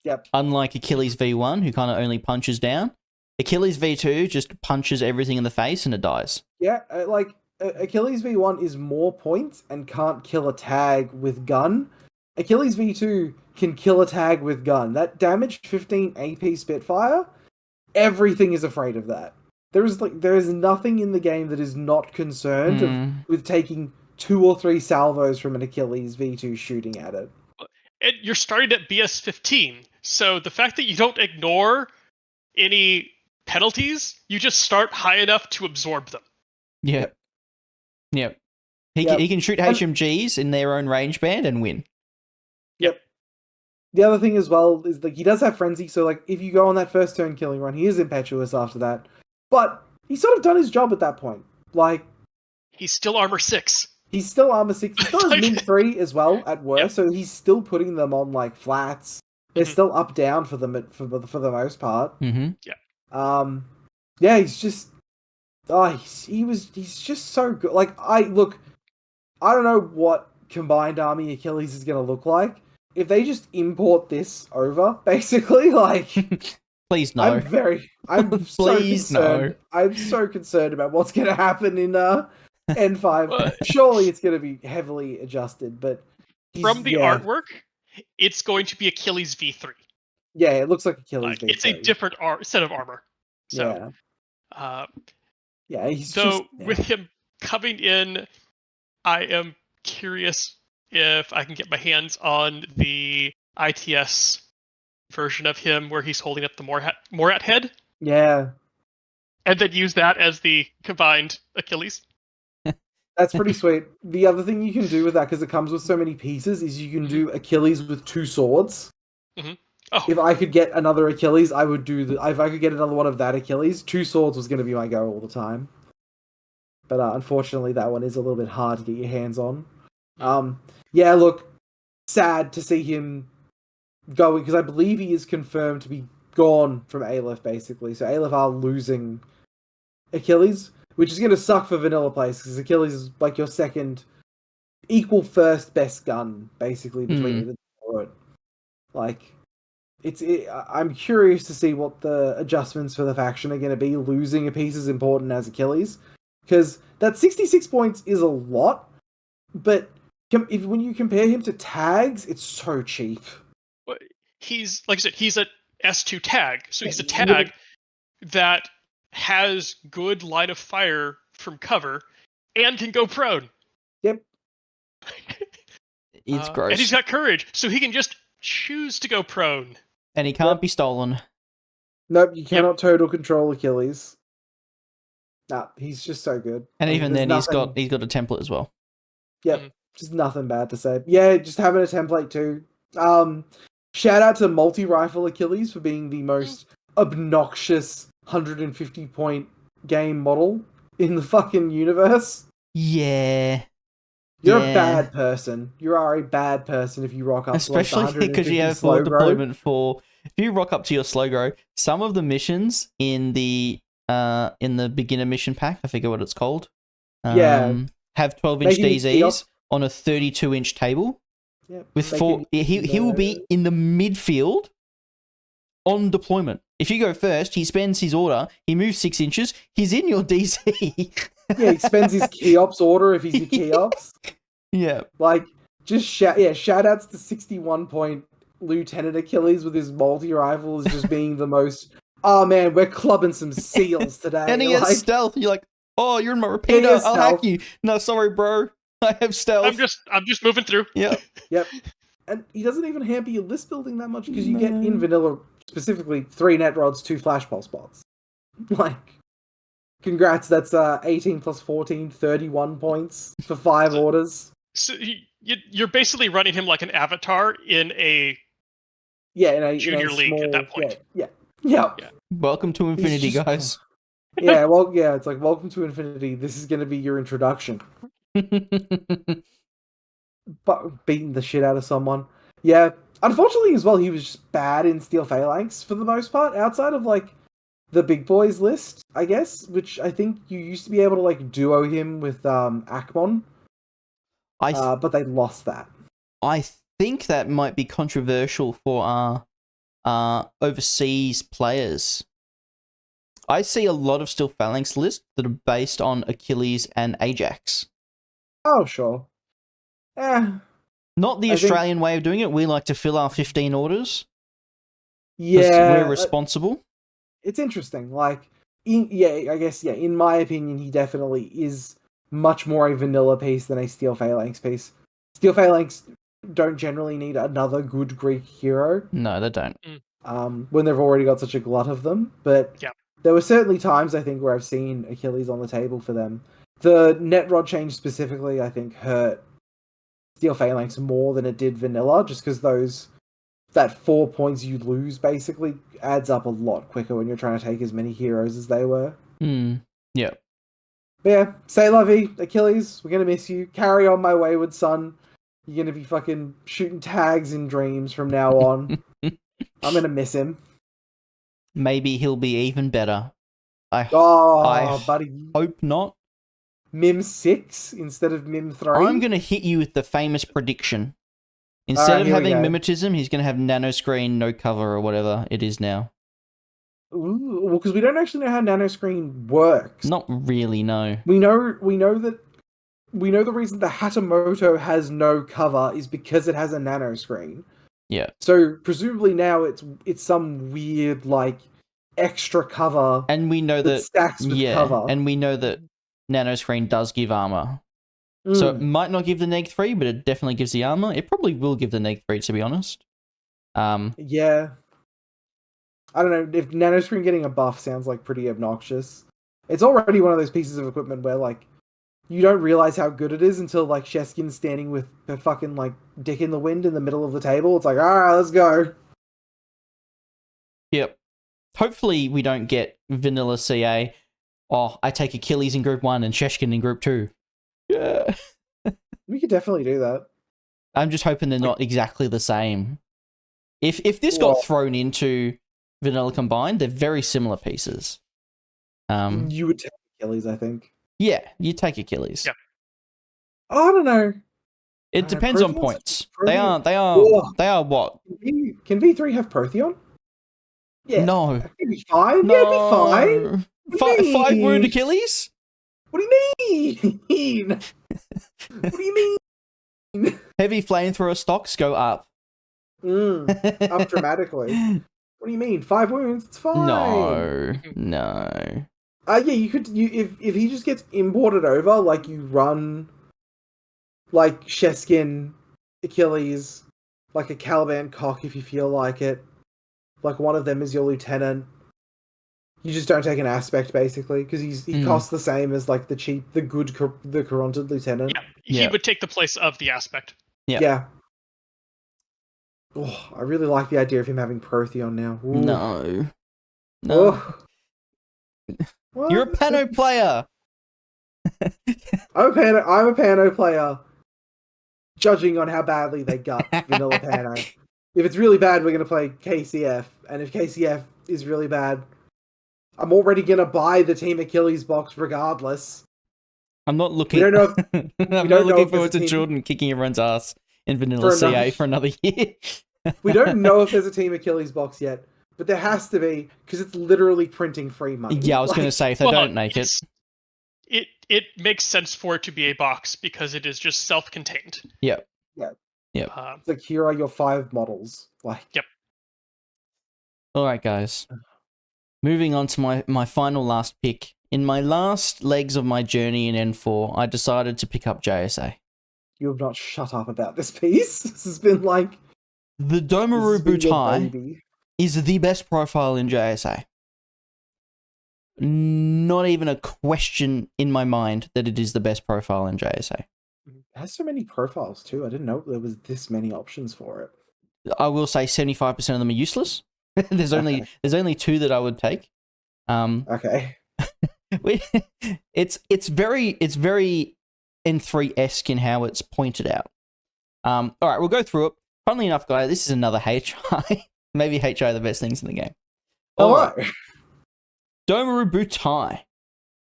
Yep. Unlike Achilles V1, who kind of only punches down, Achilles V2 just punches everything in the face and it dies. Yeah, like Achilles V1 is more points and can't kill a tag with gun. Achilles V2 can kill a tag with gun. That damage 15 AP Spitfire, everything is afraid of that. There is nothing in the game that is not concerned with taking 2 or 3 salvos from an Achilles V2 shooting at it. And you're starting at BS 15, so the fact that you don't ignore any penalties, you just start high enough to absorb them. Yeah. Yep. He can shoot HMGs in their own range band and win. Yep. The other thing as well is like he does have frenzy, so like if you go on that first turn killing run, he is impetuous after that. But he's sort of done his job at that point. Like he's still armor 6. He's still armor 6. He still has min 3 as well at worst, so he's still putting them on like flats. They're still up down for the most part. Mm-hmm. Yeah. Yeah, he's just he's just so good. Like I don't know what Combined Army Achilles is gonna look like. If they just import this over, basically, like please no. I'm please so concerned. No. I'm so concerned about what's gonna happen in N5. Surely it's gonna be heavily adjusted, but from the artwork, it's going to be Achilles V3. Yeah, it looks like Achilles V3. It's a different set of armor. So, he's with him coming in, I am curious if I can get my hands on the ITS version of him where he's holding up the Morat head. Yeah, And then use that as the combined Achilles. that's pretty sweet. The other thing you can do with that, because it comes with so many pieces, is you can do Achilles with 2 swords. Mm-hmm. Oh. If I could get another Achilles, I would do the. If I could get another one of that Achilles, 2 swords was going to be my go all the time. But unfortunately, that one is a little bit hard to get your hands on. Yeah, look, sad to see him going, because I believe he is confirmed to be gone from Aleph, basically. So Aleph are losing Achilles, which is going to suck for vanilla players, because Achilles is like your second, equal first best gun, basically, between it and Suryat. Like, I'm curious to see what the adjustments for the faction are going to be, losing a piece as important as Achilles, because that 66 points is a lot, but when you compare him to tags, it's so cheap. He's, like I said, he's a S2 tag, so he's a tag that has good line of fire from cover and can go prone. Yep. It's gross. And he's got courage, so he can just choose to go prone. And he can't be stolen. Nope, you cannot total control Achilles. Nah, he's just so good. And even then, nothing... he's got a template as well. Yep, just nothing bad to say. Yeah, just having a template too. Shout out to multi-rifle Achilles for being the most obnoxious 150 point game model in the fucking universe. Yeah. You're a bad person. You are a bad person if you rock up especially to like because you have full deployment for. If you rock up to your slow grow, some of the missions in the beginner mission pack, I forget what it's called. Have 12-inch DZs on a 32-inch table. Yep. With he will be in the midfield on deployment. If you go first, he spends his order, he moves 6 inches, he's in your DC. Yeah, he spends his Keops order if he's your Keops. Yeah. Like, just shout outs to 61 point Lieutenant Achilles with his multi-rifle as just being the most, oh man, we're clubbing some seals today. And he has stealth. You're like, oh, you're in my repeater, I'll hack you. No, sorry, bro. I have stealth. I'm just moving through. Yep. Yep. And he doesn't even hamper your list building that much, because you get in vanilla specifically 3 net rods, 2 flash pulse spots. Like, congrats, that's 18 plus 14, 31 points for 5 orders. So you're basically running him like an avatar in a junior league at that point. Yeah. Welcome to Infinity, guys. Yeah, it's like, welcome to Infinity. This is going to be your introduction. But beating the shit out of someone. Yeah. Unfortunately, as well, he was just bad in Steel Phalanx for the most part, outside of, like, the big boys list, I guess, which I think you used to be able to, like, duo him with Akmon. But they lost that. I think that might be controversial for our overseas players. I see a lot of Steel Phalanx lists that are based on Achilles and Ajax. Oh, sure. Not the Australian way of doing it. We like to fill our 15 orders. Yeah. We're responsible. It's interesting. Like, in my opinion, he definitely is much more a vanilla piece than a Steel Phalanx piece. Steel Phalanx don't generally need another good Greek hero. No, they don't. When they've already got such a glut of them. But there were certainly times, I think, where I've seen Achilles on the table for them. The net rod change specifically, I think, hurt Steel Phalanx more than it did vanilla, just because that 4 points you lose basically adds up a lot quicker when you're trying to take as many heroes as they were. Yeah. But yeah, say la vie, Achilles, we're gonna miss you. Carry on, my wayward son. You're gonna be fucking shooting tags in dreams from now on. I'm gonna miss him. Maybe he'll be even better. I buddy. Hope not. Mim 6 instead of Mim 3? I'm going to hit you with the famous prediction. Instead of having mimetism, he's going to have nanoscreen, no cover, or whatever it is now. Ooh, well, because we don't actually know how nanoscreen works. Not really, no. We know the reason the Hatamoto has no cover is because it has a nanoscreen. Yeah. So presumably now it's some weird like extra cover, and we know that stacks with cover, and we know that nanoscreen does give armor. So it might not give the neg 3, but it definitely gives the armor. It probably will give the neg 3, to be honest. Yeah. I don't know if Nanoscreen getting a buff sounds like pretty obnoxious. It's already one of those pieces of equipment where like you don't realize how good it is until like Sheskin's standing with her fucking like dick in the wind in the middle of the table. It's like, all right, let's go. Yep. Hopefully we don't get vanilla CA. Oh, I take Achilles in Group 1 and Sheshkin in Group 2. Yeah. We could definitely do that. I'm just hoping they're not exactly the same. If this got thrown into vanilla combined, they're very similar pieces. You would take Achilles, I think. Yeah, you take Achilles. Yeah. Oh, I don't know. It depends on points. Protheon. They are what? Can V3 have Protheon? Yeah. No. It'd be fine. No. Yeah, it'd be fine. 5 wound Achilles? What do you mean? What do you mean? Heavy flamethrower stocks go up. Up dramatically. What do you mean? 5 wounds? It's fine. No. Yeah, you could. If he just gets imported over, like you run, like Sheskin, Achilles, like a Caliban cock if you feel like it. Like one of them is your lieutenant. You just don't take an aspect basically because he costs the same as like the Coronted lieutenant. Yeah, he would take the place of the aspect. Yeah. Oh, I really like the idea of him having Protheon now. Ooh. No. Oh. You're a Pano player. I'm a Pano player. Judging on how badly they gut vanilla Pano. If it's really bad, we're gonna play KCF, and if KCF is really bad, I'm already gonna buy the Team Achilles box regardless. I'm not looking. I'm not looking forward to Jordan kicking everyone's ass in vanilla CA for another year. We don't know if there's a Team Achilles box yet, but there has to be because it's literally printing free money. Yeah, I was going to say if they don't make it, it makes sense for it to be a box because it is just self-contained. Yep. It's like here are your 5 models. Yep. All right, guys. Moving on to my final last pick. In my last legs of my journey in N4, I decided to pick up JSA. You have not shut up about this piece. This has been like... The Domaru Butai is the best profile in JSA. Not even a question in my mind that it is the best profile in JSA. It has so many profiles too. I didn't know there was this many options for it. I will say 75% of them are useless. there's only 2 that I would take. Okay. It's very N3-esque in how it's pointed out. All right, we'll go through it. Funnily enough, guys, this is another HI. Maybe HI are the best things in the game. All right. Domaru Butai.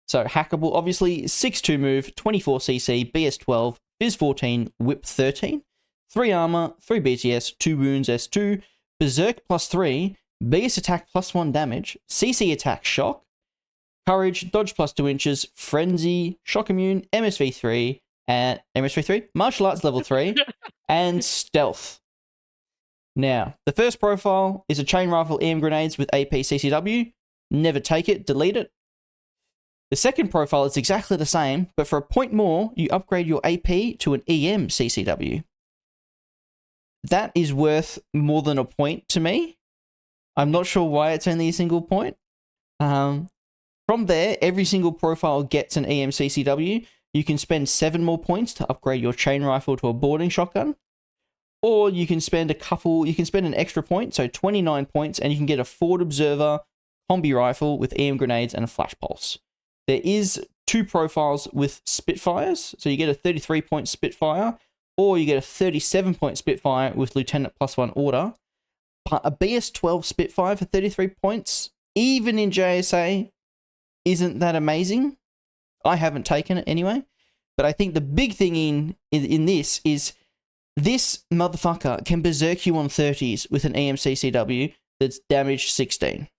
So hackable, obviously, 6-2 move, 24cc, BS12, Biz 14, Whip 13, 3 armor, 3 BTS, 2 wounds S2, Berserk +3, BS attack +1 damage, CC attack shock, courage, dodge +2 inches, frenzy, shock immune, MSV3, martial arts level 3, and stealth. Now, the first profile is a chain rifle EM grenades with AP CCW. Never take it, delete it. The second profile is exactly the same, but for a point more, you upgrade your AP to an EM CCW. That is worth more than a point to me. I'm not sure why it's only a single point. From there, every single profile gets an EM CCW. You can spend 7 more points to upgrade your chain rifle to a boarding shotgun. Or you can spend an extra point, so 29 points, and you can get a Forward Observer combi rifle with EM grenades and a flash pulse. There is 2 profiles with Spitfires, so you get a 33-point Spitfire, or you get a 37-point Spitfire with Lieutenant +1 order. But a BS12 Spitfire for 33 points, even in JSA, isn't that amazing. I haven't taken it anyway. But I think the big thing in this is this motherfucker can berserk you on 30s with an EMCCW that's damage 16.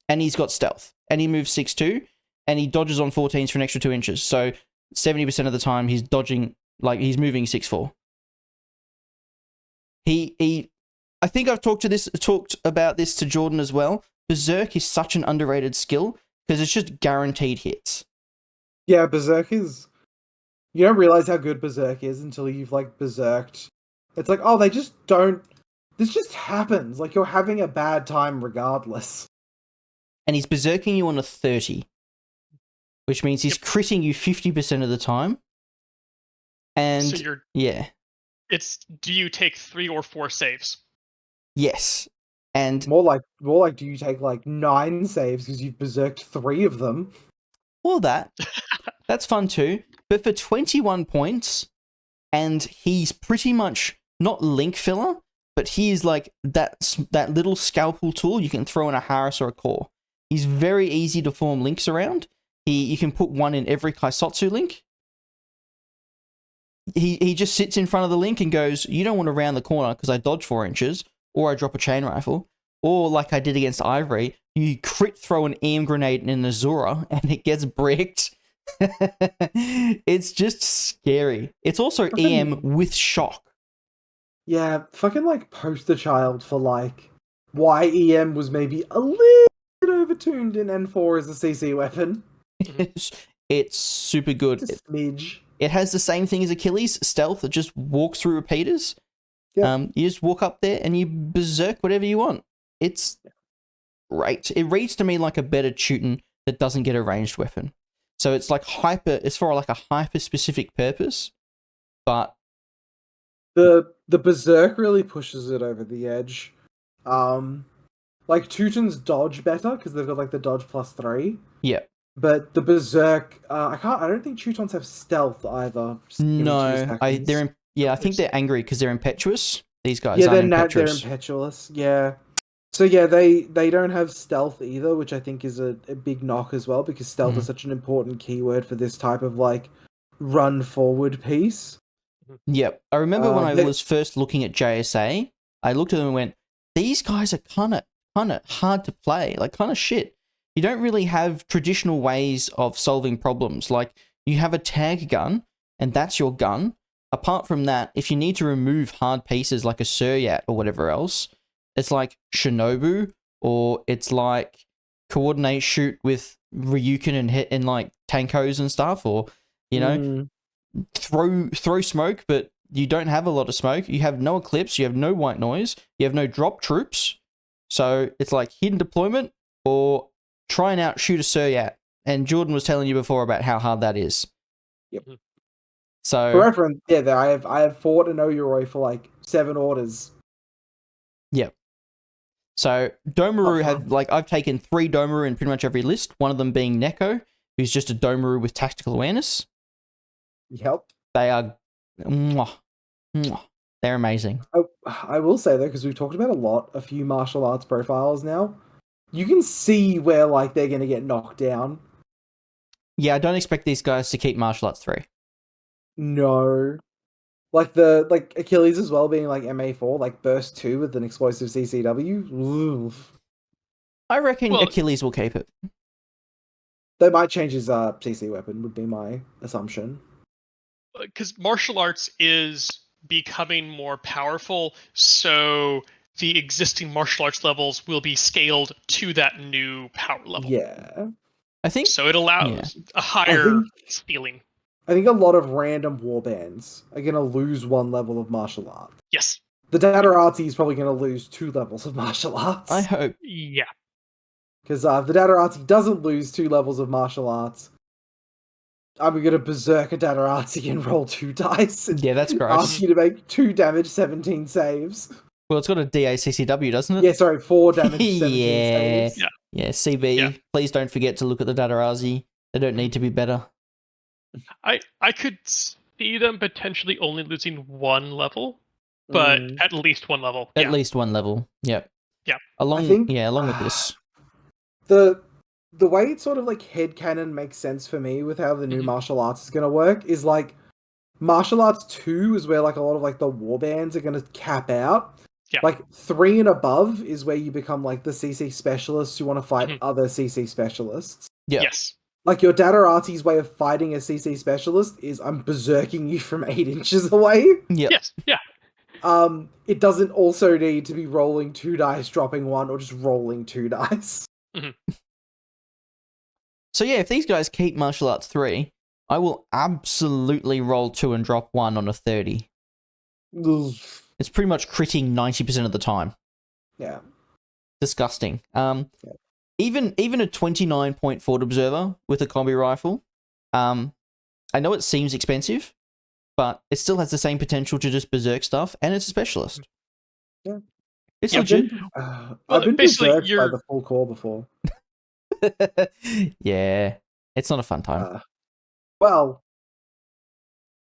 And he's got stealth. And he moves 6'2", and he dodges on 14s for an extra 2 inches. So 70% of the time he's dodging, like he's moving 6'4". I think I've talked about this to Jordan as well. Berserk is such an underrated skill because it's just guaranteed hits. Yeah, Berserk is... You don't realize how good Berserk is until you've, like, Berserked. It's like, oh, they just don't... This just happens. Like, you're having a bad time regardless. And he's berserking you on a 30, which means he's critting you 50% of the time. And So you're yeah, do you take 3 or 4 saves? yes, and More like, do you take like 9 saves because you've berserked 3 of them? all that's fun too. But for 21 points, and he's pretty much not link filler, but he is like that little scalpel tool you can throw in a Harris or a core. He's very easy to form links around. You can put one in every Kaisotsu link. He just sits in front of the link and goes, you don't want to round the corner because I dodge 4 inches, or I drop a chain rifle, or like I did against Ivory, you crit throw an EM grenade in an Azura and it gets bricked. It's just scary. It's also EM with shock. Yeah, fucking like poster child for like why EM was maybe a little bit overtuned in N4 as a CC weapon. It's super good. It's a smidge. It has the same thing as Achilles, stealth. It just walks through repeaters. Yep. You just walk up there and you berserk whatever you want. It's great. It reads to me like a better Teuton that doesn't get a ranged weapon. So it's like it's for like a hyper specific purpose, but the berserk really pushes it over the edge. Like Teuton's dodge better because they've got like the dodge +3. Yeah. But the berserk, I don't think Teutons have stealth either. No, I think they're angry because they're impetuous. These guys, yeah, they're impetuous. impetuous. Yeah. So yeah, they don't have stealth either, which I think is a big knock as well, because stealth is such an important keyword for this type of like run forward piece. Yep. I remember when I was first looking at JSA, I looked at them and went, these guys are kind of hard to play, like kind of shit. You don't really have traditional ways of solving problems. Like, you have a tag gun, and that's your gun. Apart from that, if you need to remove hard pieces like a Suryat or whatever else, it's like Shinobu, or it's like coordinate shoot with Ryukin and hit in like Tankos and stuff, or, you know, throw smoke, but you don't have a lot of smoke. You have no eclipse, you have no white noise, you have no drop troops. So it's like hidden deployment or try and outshoot a Suryat. And Jordan was telling you before about how hard that is. Yep. So for reference, yeah, I have fought an Oyuroi for like 7 orders. Yep. So Domaru I've taken 3 Domaru in pretty much every list. One of them being Neko, who's just a Domaru with tactical awareness. Yep. They are, they're amazing. I will say though, because we've talked about a few martial arts profiles now. You can see where like they're gonna get knocked down. Yeah, I don't expect these guys to keep martial arts 3. No. Like Achilles as well being like MA4, like burst 2 with an explosive CCW. Oof. I reckon Achilles will keep it. They might change his CC weapon, would be my assumption. Because martial arts is becoming more powerful, so the existing martial arts levels will be scaled to that new power level. Yeah. I think so. It allows a higher ceiling. I think a lot of random warbands are going to lose 1 level of martial art. Yes. The Dadarati is probably going to lose 2 levels of martial arts. I hope. Yeah. Because if the Dadarati doesn't lose 2 levels of martial arts, I'm going to berserk a Dadarati and roll 2 dice. And that's gross. Ask you to make 2 damage, 17 saves. Well, it's got a DACCW, doesn't it? Yeah, sorry, 4 damage, 17 saves. Yeah, CB, please don't forget to look at the Dadarazi. They don't need to be better. I could see them potentially only losing 1 level, but at least 1 level. At least 1 level. Yep. Yeah. Along with this. The way it sort of like headcanon makes sense for me with how the new martial arts is going to work is like martial arts 2 is where like a lot of like the warbands are going to cap out. Yeah. Like 3 and above is where you become like the CC specialists who want to fight other CC specialists. Yeah. Yes. Like your Dadarati's way of fighting a CC specialist is I'm berserking you from 8 inches away. Yep. Yes. Yeah. It doesn't also need to be rolling 2 dice, dropping 1, or just rolling 2 dice. So yeah, if these guys keep martial arts 3, I will absolutely roll 2 and drop 1 on a 30. It's pretty much critting 90% of the time. Yeah. Disgusting. Even a 29-point forward observer with a combi rifle, I know it seems expensive, but it still has the same potential to just berserk stuff, and it's a specialist. Yeah. It's legit. I've been berserked by the full core before. Yeah. It's not a fun time. Well,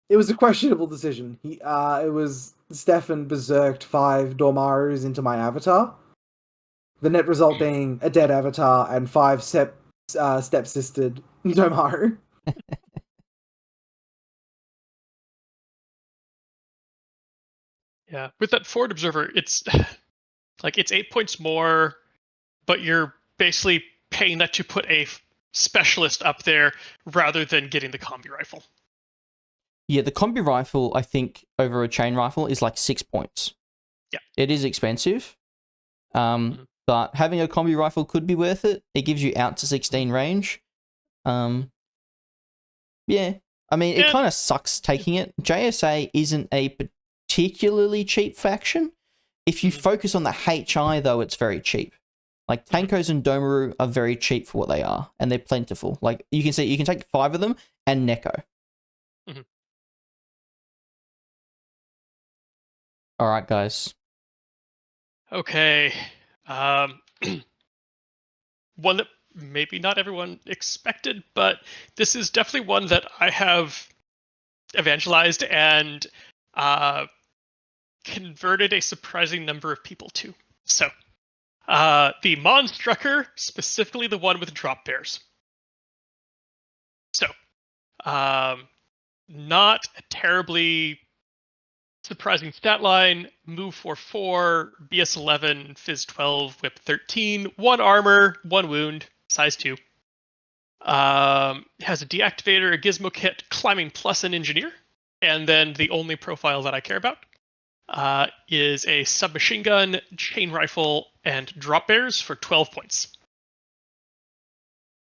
it was a questionable decision. It was Stefan berserked 5 Domarus into my avatar. The net result being a dead avatar and 5 step-sistered Domaru. Yeah, with that forward observer, it's like it's 8 points more, but you're basically paying that to put a specialist up there rather than getting the combi rifle. Yeah, the combi rifle, I think, over a chain rifle is like 6 points. Yeah. It is expensive. But having a combi rifle could be worth it. It gives you out to 16 range. Yeah. I mean, it kind of sucks taking it. JSA isn't a particularly cheap faction. If you focus on the HI, though, it's very cheap. Like, Tankos and Domaru are very cheap for what they are, and they're plentiful. Like, you can see, you can take 5 of them and Neko. All right, guys. Okay. One that maybe not everyone expected, but this is definitely one that I have evangelized and converted a surprising number of people to. So, the Monstrucker, specifically the one with drop bears. So, not a terribly surprising stat line. Move 4/4, BS 11, Phys 12, Whip 13, 1 armor, 1 wound, size 2. Has a deactivator, a gizmo kit, climbing plus an engineer, and then the only profile that I care about is a submachine gun, chain rifle, and drop bears for 12 points.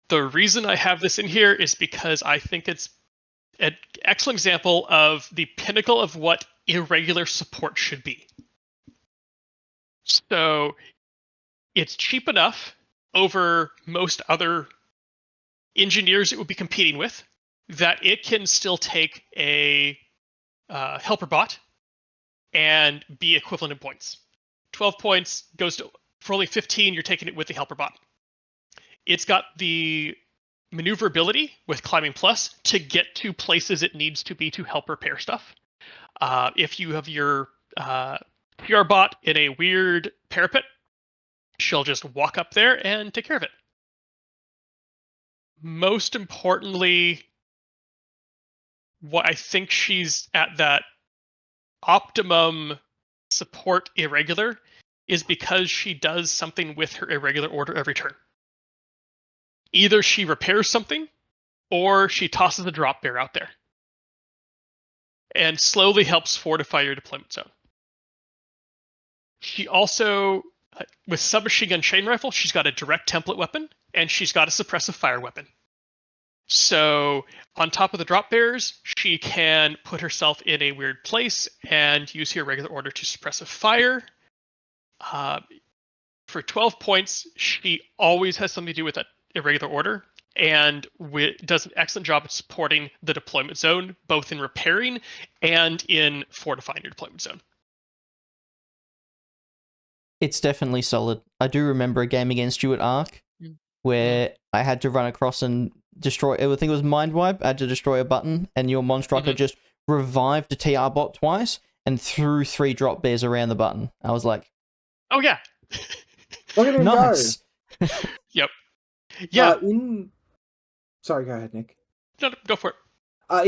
The reason I have this in here is because I think it's an excellent example of the pinnacle of what irregular support should be. So it's cheap enough over most other engineers it would be competing with that it can still take a helper bot and be equivalent in points. 12 points goes to, for only 15, you're taking it with the helper bot. It's got the maneuverability with climbing plus to get to places it needs to be to help repair stuff. If you have your PR bot in a weird parapet, she'll just walk up there and take care of it. Most importantly, what I think she's at that optimum support irregular is because she does something with her irregular order every turn. Either she repairs something, or she tosses a drop bear out there and slowly helps fortify your deployment zone. She also, with submachine gun chain rifle, she's got a direct template weapon, and she's got a suppressive fire weapon. So on top of the drop bears, she can put herself in a weird place and use her regular order to suppress a fire. For 12 points, she always has something to do with that irregular order, and does an excellent job of supporting the deployment zone, both in repairing and in fortifying your deployment zone. It's definitely solid. I do remember a game against you at Ark where I had to run across and destroy, I think it was Mind Wipe, I had to destroy a button, and your Monstrucker just revived a TR bot twice and threw 3 drop bears around the button. I was like, oh yeah. Look at him nice. go. Yep. Yeah. Sorry, go ahead, Nick. No, go for it. I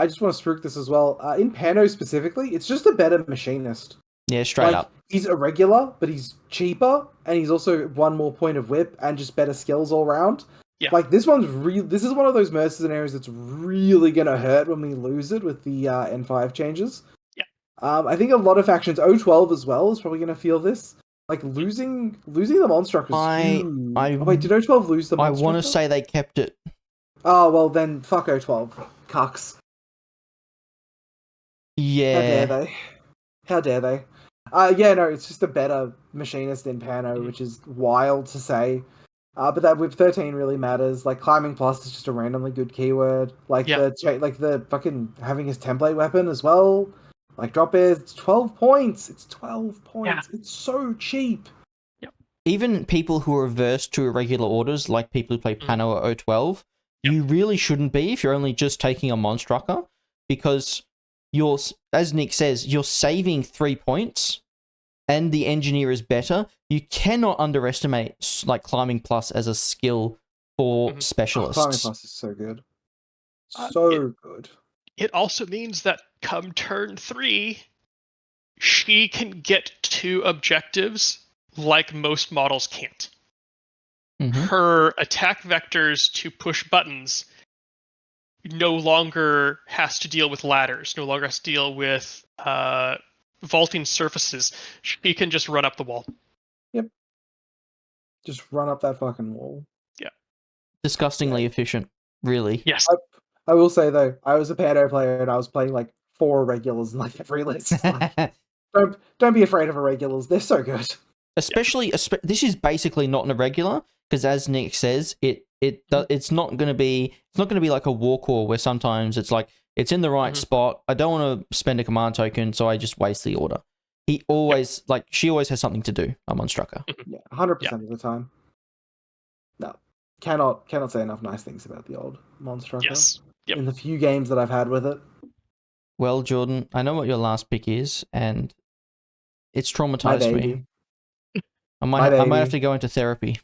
just want to spruik this as well. In Pano specifically, it's just a better machinist. Yeah, straight up. He's irregular, but he's cheaper, and he's also 1 more point of whip and just better skills all round. Yeah. Like, this is one of those mercenaries that's really gonna hurt when we lose it with the N5 changes. Yeah. I think a lot of factions, O12 as well, is probably gonna feel this. Like, losing the Monstruckers. Wait, did O12 lose the Monstrucker? I want to say they kept it. Oh, well then, fuck O12. Cucks. Yeah. How dare they? How dare they? Yeah, no, it's just a better machinist than Pano, which is wild to say. But that whip 13 really matters. Like climbing plus is just a randomly good keyword. Like the fucking having his template weapon as well. Like drop bears, it's 12 points. It's 12 points. Yeah. It's so cheap. Yep. Even people who are averse to irregular orders, like people who play Pano or O12, you really shouldn't be if you're only just taking a Monstrucker, because you're, as Nick says, you're saving 3 points. And the engineer is better. You cannot underestimate like climbing plus as a skill for specialists. Climbing plus is so good, so good. It also means that come turn 3, she can get 2 objectives like most models can't. Her attack vectors to push buttons no longer has to deal with ladders. No longer has to deal with vaulting surfaces. She can just run up the wall. Yep. Just run up that fucking wall. Yeah. Disgustingly efficient, really. Yes. I will say though, I was a Pano player and I was playing like 4 irregulars in like every list. Like, don't be afraid of irregulars. They're so good. Especially, this is basically not an irregular, because as Nick says, it's not going to be like a war core where sometimes it's like it's in the right spot. I don't want to spend a command token, so I just waste the order. He always she always has something to do. A Monstrucker. Yeah, 100% of the time. No, cannot say enough nice things about the old Monstrucker. Yes. Yep. In the few games that I've had with it. Well, Jordan, I know what your last pick is, and it's traumatized me. I might have to go into therapy.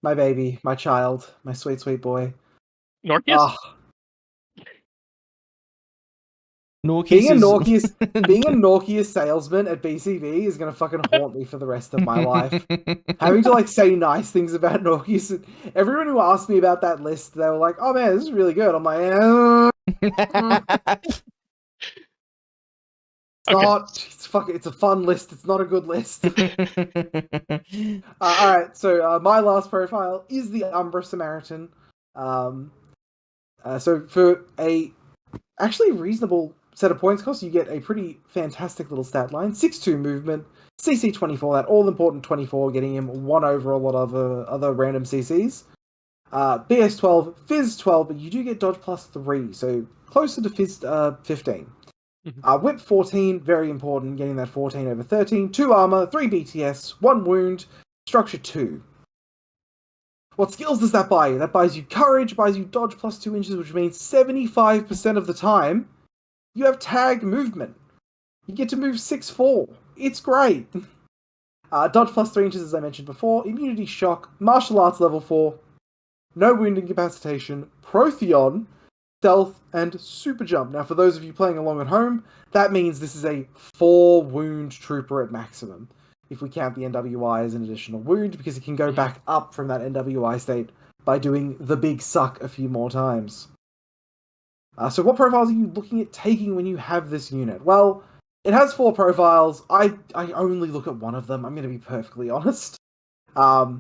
My baby, my child, my sweet, sweet boy. Norkius? Being a Norkius salesman at BCV is going to fucking haunt me for the rest of my life. Having to like say nice things about Norkius. Everyone who asked me about that list, they were like, "Oh man, this is really good." I'm like, it's a fun list. It's not a good list. All right, so my last profile is the Umbra Samaritan. So for a actually reasonable set of points cost, you get a pretty fantastic little stat line. 6'2" movement, CC 24, that all-important 24, getting him 1 over a lot of other random CCs. BS 12, Fizz 12, but you do get dodge plus 3, so closer to Fizz 15. Whip 14, very important, getting that 14 over 13. 2 armor, 3 BTS, 1 wound, structure 2. What skills does that buy you? That buys you courage, buys you dodge plus 2 inches, which means 75% of the time you have tag movement. You get to move 6'4". It's great. Dodge plus 3 inches, as I mentioned before. Immunity shock, martial arts level 4, no wound incapacitation, Protheon, stealth, and super jump. Now, for those of you playing along at home, that means this is a 4 wound trooper at maximum. If we count the NWI as an additional wound, because it can go back up from that NWI state by doing the big suck a few more times. So what profiles are you looking at taking when you have this unit? Well, it has 4 profiles. I only look at one of them, I'm going to be perfectly honest. I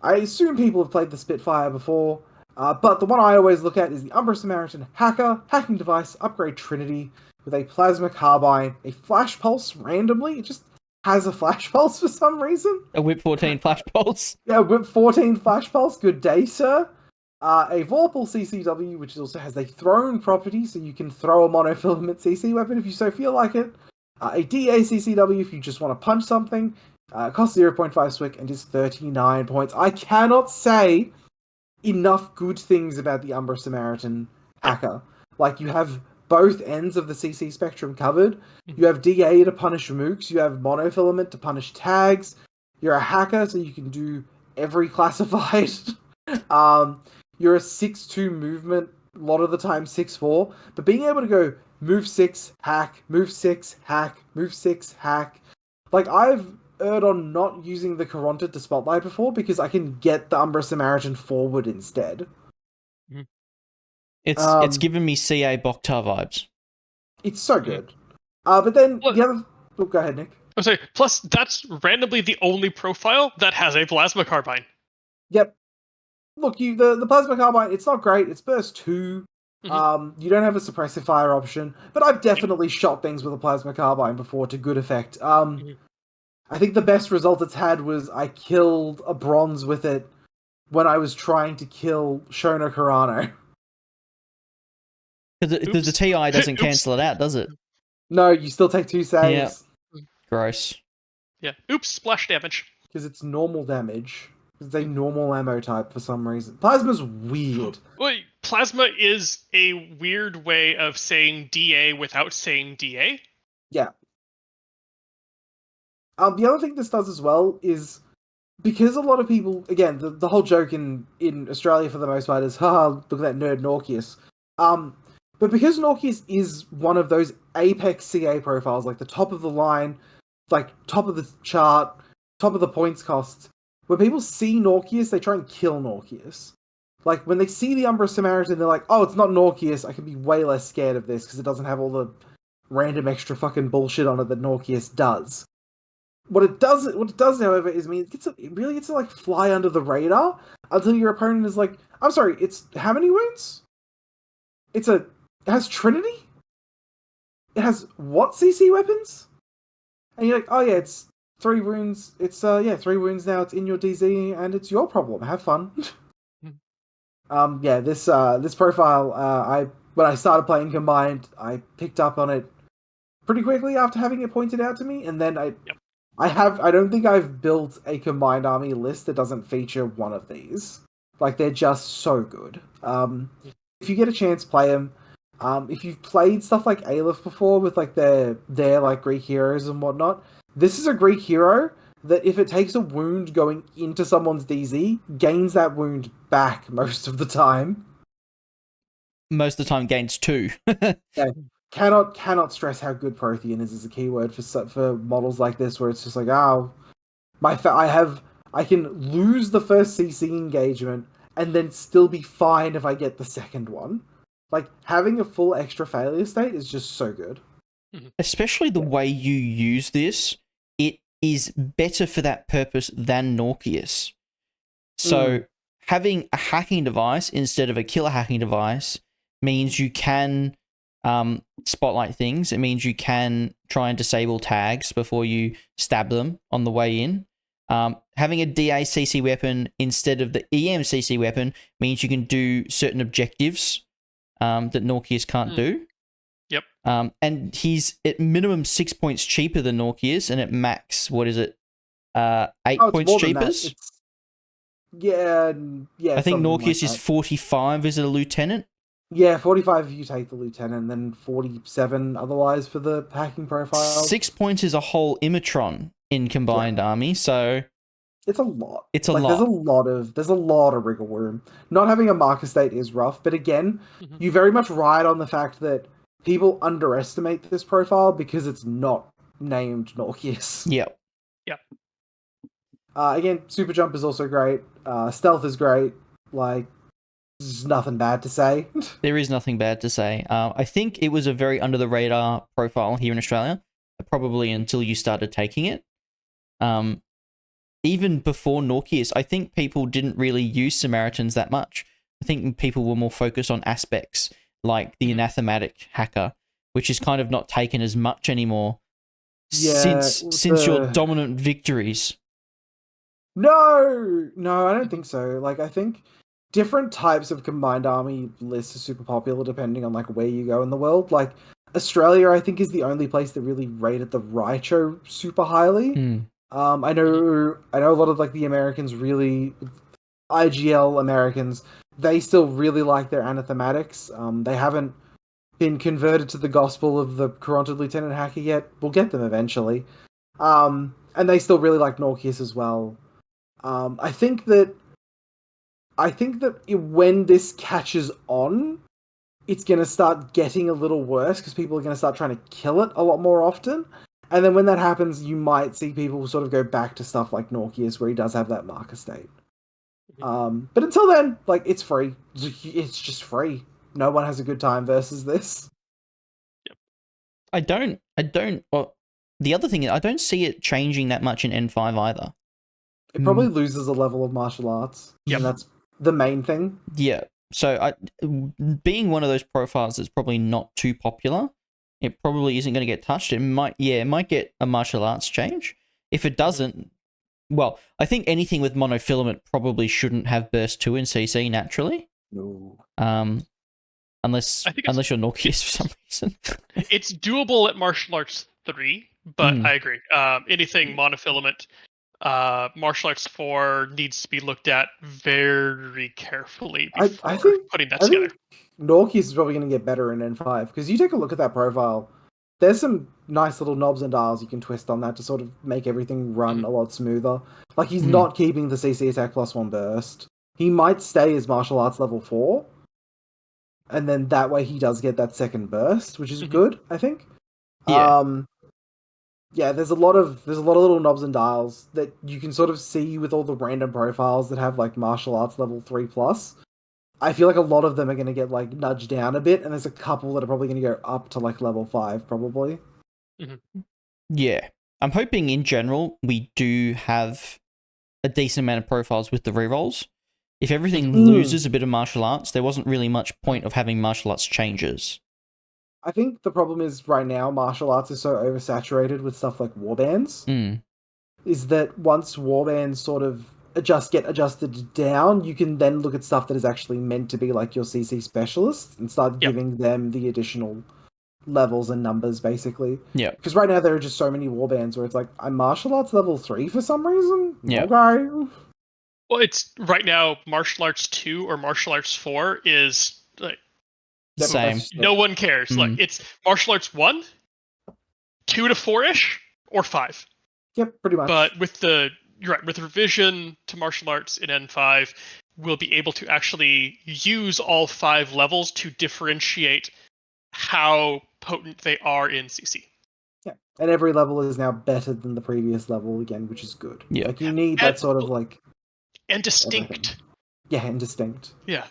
assume people have played the Spitfire before, but the one I always look at is the Umbra Samaritan Hacker, Hacking Device, Upgrade Trinity, with a Plasma Carbine, a Flash Pulse randomly. It just has a Flash Pulse for some reason. A Whip 14 Flash Pulse. Yeah, Whip 14 Flash Pulse, good day, sir. A Vorpal CCW, which also has a thrown property, so you can throw a monofilament CC weapon if you so feel like it. A DA CCW if you just want to punch something. Costs 0.5 Swick and is 39 points. I cannot say enough good things about the Umbra Samaritan Hacker. Like, you have both ends of the CC spectrum covered. You have DA to punish mooks. You have monofilament to punish tags. You're a hacker, so you can do every classified. You're a 6'2" movement, a lot of the time 6'4", but being able to go move 6, hack, move 6, hack, move 6, hack. Like, I've erred on not using the Caronta to spotlight before because I can get the Umbra Samaritan forward instead. It's given me CA Bokhtar vibes. It's so good. But then the other... Oh, go ahead, Nick. I'm sorry. Plus, that's randomly the only profile that has a Plasma Carbine. Yep. Look, the Plasma Carbine, it's not great. It's burst 2. You don't have a suppressive fire option, but I've definitely shot things with a plasma carbine before to good effect. I think the best result it's had was I killed a bronze with it when I was trying to kill Shona Carano. Because the TI doesn't cancel it out, does it? No, you still take 2 saves. Yeah. Gross. Yeah. Oops, splash damage. Because it's normal damage. It's a normal ammo type for some reason. Plasma's weird. Wait, plasma is a weird way of saying DA without saying DA? Yeah. The other thing this does as well is, because a lot of people, again, the whole joke in Australia for the most part is, haha, look at that nerd Norkius. But because Norkius is one of those apex CA profiles, like the top of the line, like top of the chart, top of the points cost, when people see Norkius, they try and kill Norkius. Like, when they see the Umbra Samaritan, they're like, oh, it's not Norkius, I can be way less scared of this, because it doesn't have all the random extra fucking bullshit on it that Norkius does. What it does, however, is it really gets to like fly under the radar until your opponent is like, I'm sorry, it's how many wounds? It has Trinity? It has what CC weapons? And you're like, oh yeah, it's 3 wounds. It's 3 wounds now. It's in your DZ, and it's your problem. Have fun. This profile, when I started playing Combined, I picked up on it pretty quickly after having it pointed out to me, and then I don't think I've built a Combined Army list that doesn't feature one of these. Like, they're just so good. If you get a chance, play them. If you've played stuff like Aleph before with like their like Greek heroes and whatnot, this is a Greek hero that if it takes a wound going into someone's DZ, gains that wound back most of the time. Most of the time gains 2. Yeah. Cannot stress how good Prothean is as a keyword for models like this, where it's just like, oh, I can lose the first CC engagement and then still be fine if I get the second one. Like, having a full extra failure state is just so good. Especially the way you use this, it is better for that purpose than Norkius. So, having a hacking device instead of a killer hacking device means you can spotlight things. It means you can try and disable tags before you stab them on the way in. Having a DACC weapon instead of the EMCC weapon means you can do certain objectives that Norkius can't do. Yep. And he's at minimum 6 points cheaper than Norkius, and at max, what is it? 8 points cheaper? Yeah. I think Norkius is 45 as a lieutenant. Yeah, 45 if you take the lieutenant, and then 47 otherwise for the hacking profile. 6 points is a whole Imatron in Combined Army, so it's a lot. It's a lot. There's a lot of wriggle room. Not having a marker state is rough, but again, you very much ride on the fact that people underestimate this profile because it's not named Norkius. Yep. Again, super jump is also great. Stealth is great. Like, there's nothing bad to say. There is nothing bad to say. I think it was a very under the radar profile here in Australia, probably until you started taking it. Even before Norkius, I think people didn't really use Samaritans that much. I think people were more focused on aspects like the anathematic hacker, which is kind of not taken as much anymore since your dominant victories. No, I don't think so. Like, I think different types of Combined Army lists are super popular depending on like where you go in the world. Like, Australia, I think, is the only place that really rated the Raicho super highly. I know a lot of like the Americans really, IGL Americans, they still really like their anathematics. They haven't been converted to the gospel of the Coronted Lieutenant Hacker yet. We'll get them eventually. And they still really like Norkius as well. I think that when this catches on, it's going to start getting a little worse because people are going to start trying to kill it a lot more often. And then when that happens, you might see people sort of go back to stuff like Norkius, where he does have that marker state. But until then, like, it's free. It's just free. No one has a good time versus this. Yep. I don't. Well, the other thing is, I don't see it changing that much in N5 either. It probably loses a level of martial arts. Yep. And that's the main thing. Yeah. So being one of those profiles that's probably not too popular, it probably isn't going to get touched. It might get a martial arts change. If it doesn't, well, I think anything with monofilament probably shouldn't have burst 2 in CC naturally. No. Unless you're Norkius for some reason. It's doable at martial arts 3, but I agree. Anything monofilament, martial arts 4 needs to be looked at very carefully before putting that together. Norkius is probably going to get better in N5 because you take a look at that profile. There's some nice little knobs and dials you can twist on that to sort of make everything run a lot smoother. Like, he's not keeping the CC attack +1 burst. He might stay as martial arts level 4, and then that way he does get that second burst, which is good, I think. Yeah. Yeah, there's a lot of little knobs and dials that you can sort of see with all the random profiles that have like martial arts level 3+. I feel like a lot of them are going to get like nudged down a bit, and there's a couple that are probably going to go up to like level 5, probably. Yeah, I'm hoping in general we do have a decent amount of profiles with the rerolls. If everything loses a bit of martial arts, there wasn't really much point of having martial arts changes. I think the problem is right now martial arts is so oversaturated with stuff like warbands. Is that once warbands sort of get adjusted down, you can then look at stuff that is actually meant to be like your CC specialists and start giving them the additional levels and numbers, basically. Yeah. Because right now there are just so many warbands where it's like, I'm martial arts level 3 for some reason? Yeah. Okay. Well, it's right now martial arts 2 or martial arts 4 is like same. No one cares. Like, it's martial arts 1, 2 to 4-ish, or 5. Yep, pretty much. But with the with revision to martial arts in N5, we'll be able to actually use all 5 levels to differentiate how potent they are in CC. Yeah, and every level is now better than the previous level again, which is good. Yeah. Like, you need that sort of like... And distinct. Everything. Yeah, and distinct. Yeah.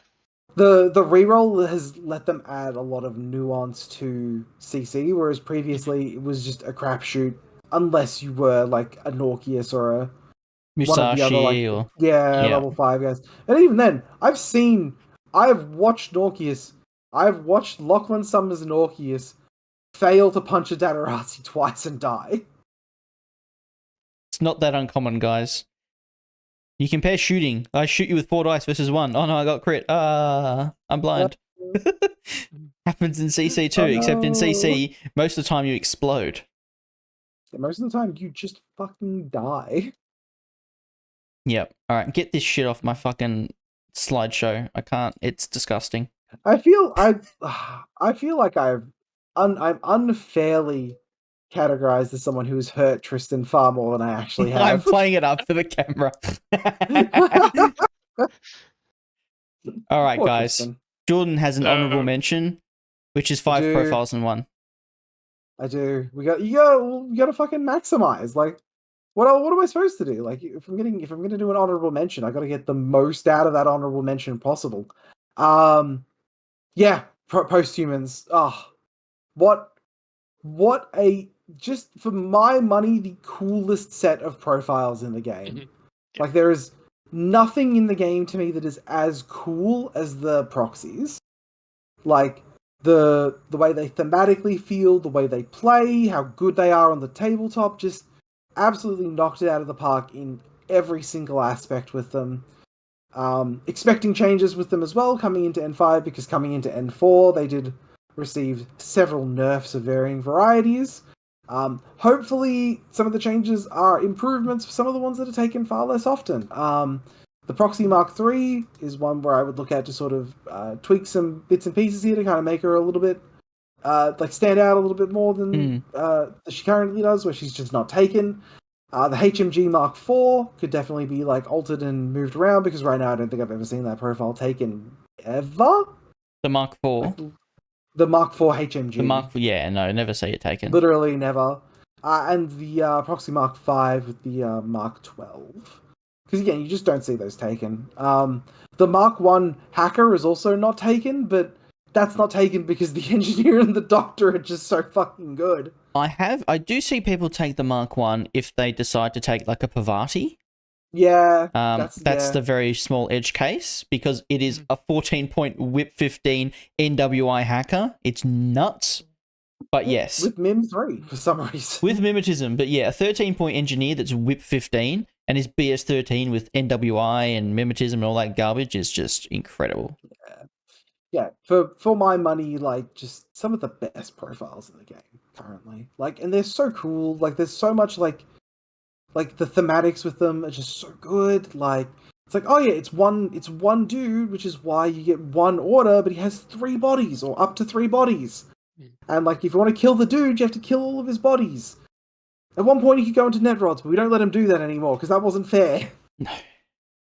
The reroll has let them add a lot of nuance to CC, whereas previously it was just a crapshoot, unless you were like a Norkius or a Musashi one of the other, like, or level 5 guys. And even then, I've watched Norkius, I've watched Lachlan Summers Norkius fail to punch a Dadarasi twice and die. It's not that uncommon, guys. You compare shooting. I shoot you with 4 dice versus 1. Oh no, I got crit. I'm blind. Happens in CC too, except in CC, most of the time you explode. Most of the time you just fucking die. Yep. Alright, get this shit off my fucking slideshow. I can't. It's disgusting. I feel like I'm unfairly categorized as someone who's hurt Tristan far more than I actually have. I'm playing it up for the camera. All right, guys. Tristan. Jordan has an honorable mention, which is 5 profiles in 1. I do. You gotta fucking maximize. Like, what am I supposed to do? Like, if I'm gonna do an honorable mention, I gotta get the most out of that honorable mention possible. Yeah, posthumans. What a, just for my money, the coolest set of profiles in the game. Like, there is nothing in the game to me that is as cool as the proxies. Like, the way they thematically feel, the way they play, how good they are on the tabletop, just absolutely knocked it out of the park in every single aspect with them. Expecting changes with them as well coming into N5, because coming into N4 they did receive several nerfs of varying varieties. Hopefully some of the changes are improvements for some of the ones that are taken far less often. The Proxy Mark III is one where I would look at to sort of tweak some bits and pieces here to kind of make her a little bit stand out a little bit more than she currently does, where she's just not taken. The HMG Mark IV could definitely be like altered and moved around, because right now I don't think I've ever seen that profile taken ever. The Mark IV? The Mark IV HMG. The Mark IV, yeah, no, never see it taken. Literally never. And the Proxy Mark V with the Mark 12. Because again, you just don't see those taken. The Mark 1 Hacker is also not taken, but that's not taken because the engineer and the doctor are just so fucking good. I do see people take the Mark 1 if they decide to take like a Pavati. Yeah, That's the very small edge case because it is a 14-point whip 15 NWI hacker. It's nuts. But yes. With Mim 3 for some reason. With mimetism, but yeah, a 13-point engineer that's whip 15 and his BS 13 with NWI and mimetism and all that garbage is just incredible. Yeah, for my money, like, just some of the best profiles in the game currently. Like, and they're so cool. Like, there's so much, like the thematics with them are just so good. Like, it's like, oh yeah, it's one dude, which is why you get one order, but he has 3 bodies, or up to 3 bodies. And, like, if you want to kill the dude, you have to kill all of his bodies. At one point, he could go into net rods, but we don't let him do that anymore, because that wasn't fair.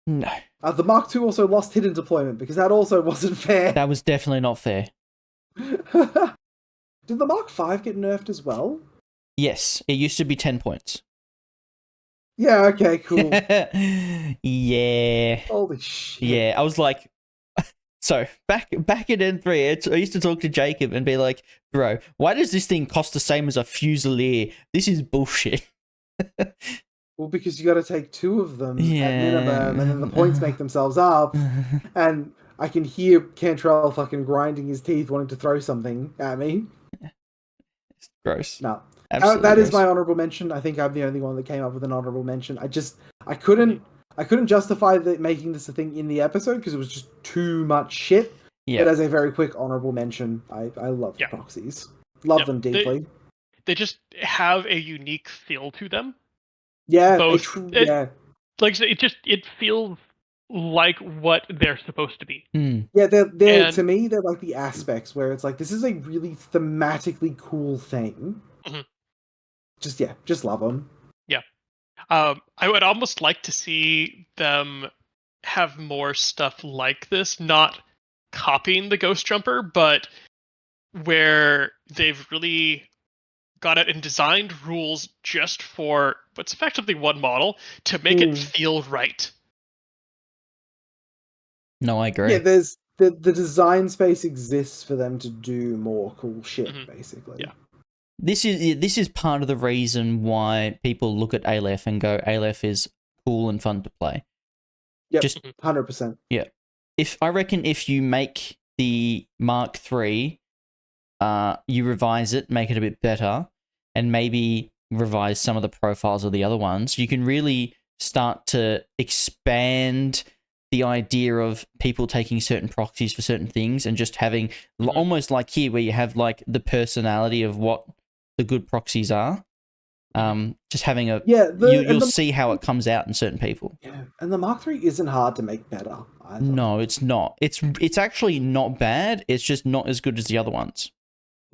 No. The Mark II also lost hidden deployment, because that also wasn't fair. That was definitely not fair. Did the Mark V get nerfed as well? Yes, it used to be 10 points. Yeah, okay, cool. Yeah. Holy shit. Yeah, I was like... So, back in N3, I used to talk to Jacob and be like, bro, why does this thing cost the same as a Fusilier? This is bullshit. Well, because you got to take 2 of them at minimum, and then the points make themselves up. And I can hear Cantrell fucking grinding his teeth, wanting to throw something at me. It's gross. No, Absolutely that gross. is my honorable mention. I think I'm the only one that came up with an honorable mention. I couldn't justify making this a thing in the episode because it was just too much shit. Yeah. But as a very quick honorable mention, I love the Proxies. Love them deeply. They just have a unique feel to them. Yeah, like it feels like what they're supposed to be. Yeah, they're to me they're like the aspects where it's like this is a really thematically cool thing. Just love them. Yeah, I would almost like to see them have more stuff like this, not copying the Ghost Jumper, but where they've really got it and designed rules just for what's effectively one model to make it feel right. No, I agree. Yeah, there's the design space exists for them to do more cool shit, basically. Yeah. This is part of the reason why people look at Aleph and go, Aleph is cool and fun to play. Yep, just 100%. Yeah. I reckon if you make the Mark III, you revise it, make it a bit better, and maybe revise some of the profiles of the other ones, you can really start to expand the idea of people taking certain proxies for certain things and just having almost like here where you have like the personality of what the good proxies are. Just having you'll see how it comes out in certain people. Yeah, and the Mark III isn't hard to make better either. No, it's not. It's actually not bad. It's just not as good as the other ones.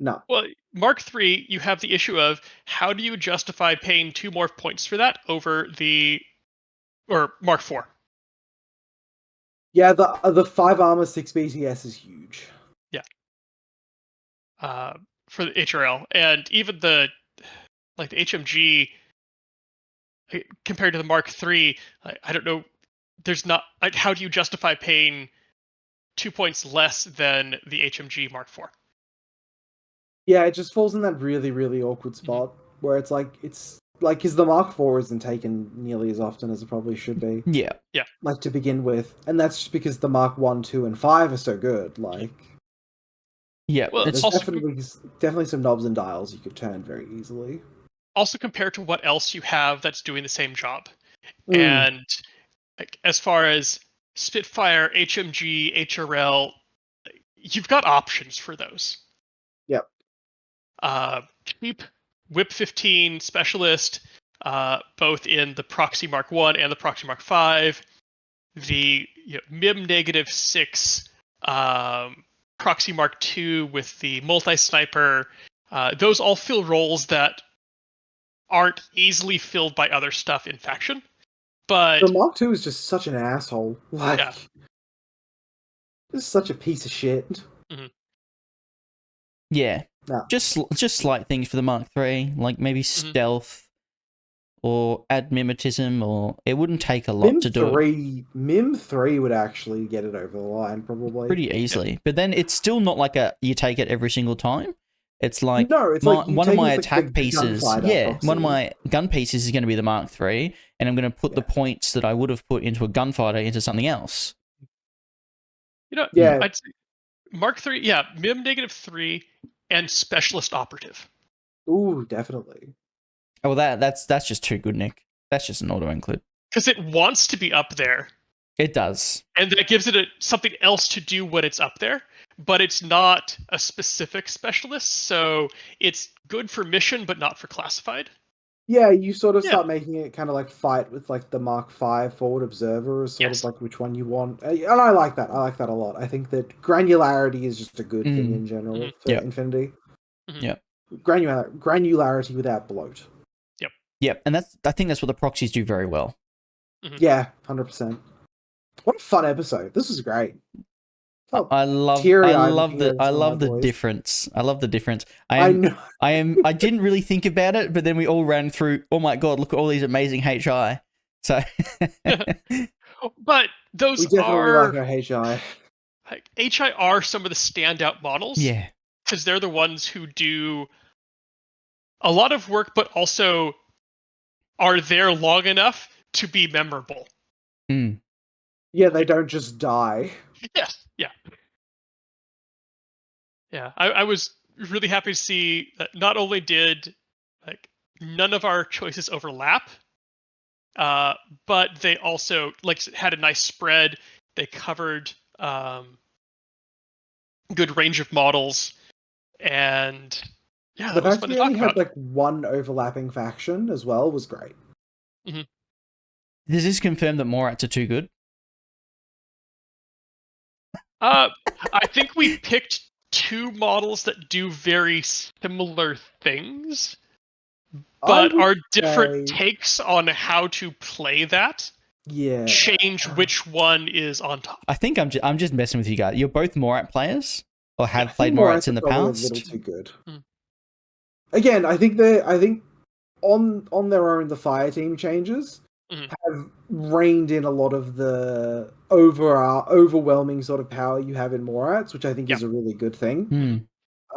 No. Well, Mark III, you have the issue of how do you justify paying 2 more points for that over or Mark IV? Yeah, the 5 armor 6 BTS is huge. Yeah. For the HRL, and even the HMG compared to the Mark III, I don't know. There's not. How do you justify paying 2 points less than the HMG Mark IV? Yeah, it just falls in that really, really awkward spot where it's like because the Mark IV isn't taken nearly as often as it probably should be. Yeah. Like to begin with, and that's just because the Mark 1, 2, and 5 are so good. Like, yeah, well, there's definitely some knobs and dials you could turn very easily. Also, compared to what else you have that's doing the same job, and as far as Spitfire, HMG, HRL, you've got options for those. Yep. Cheap Whip 15 specialist, both in the Proxy Mark 1 and the Proxy Mark 5. The MIM -6 Proxy Mark 2 with the multi-sniper. Those all fill roles that aren't easily filled by other stuff in faction. But the Mark II is just such an asshole. Like, just such a piece of shit. Yeah. No. Just slight things for the Mark III, like maybe stealth or add mimetism, or it wouldn't take a lot to do it. Mim 3 would actually get it over the line, probably. Pretty easily. But then it's still not like you take it every single time. It's like no, it's like you one of take my it as, attack the pieces. gunfighter Yeah, proxy. one of my gun pieces is going to be the Mark III, and I'm going to put the points that I would have put into a gunfighter into something else. Yeah. I'd say Mark III, MIM -3 and Specialist Operative. Ooh, definitely. Oh, well, that's just too good, Nick. That's just an auto include. Because it wants to be up there. It does. And that gives it something else to do when it's up there, but it's not a specific specialist, so it's good for mission, but not for classified. Yeah, you sort of start making it kind of like fight with like the Mark V forward observer is sort of like which one you want. And I like that. I like that a lot. I think that granularity is just a good thing in general for Infinity. Yeah. Granularity without bloat. Yep, and I think that's what the proxies do very well. Yeah, 100%. What a fun episode! This was great. I love the difference. I love the difference. I know. I didn't really think about it, but then we all ran through. Oh my god! Look at all these amazing HI. So, but those we definitely like our HI. HI are some of the standout models. Yeah, because they're the ones who do a lot of work, but also are there long enough to be memorable. Yeah, they don't just die. Yes, yeah. I was really happy to see that not only did like none of our choices overlap, but they also like had a nice spread. They covered good range of models, and the fact we only had like one overlapping faction as well was great. Does this confirm that Morats are too good? I think we picked two models that do very similar things, but are different takes on how to play that. Yeah, change which one is on top. I think I'm just messing with you guys. You're both Morat players, or have played Morats in the past. A little too good. Again, I think on their own the fire team changes have reined in a lot of the overwhelming sort of power you have in Morats, which I think is a really good thing.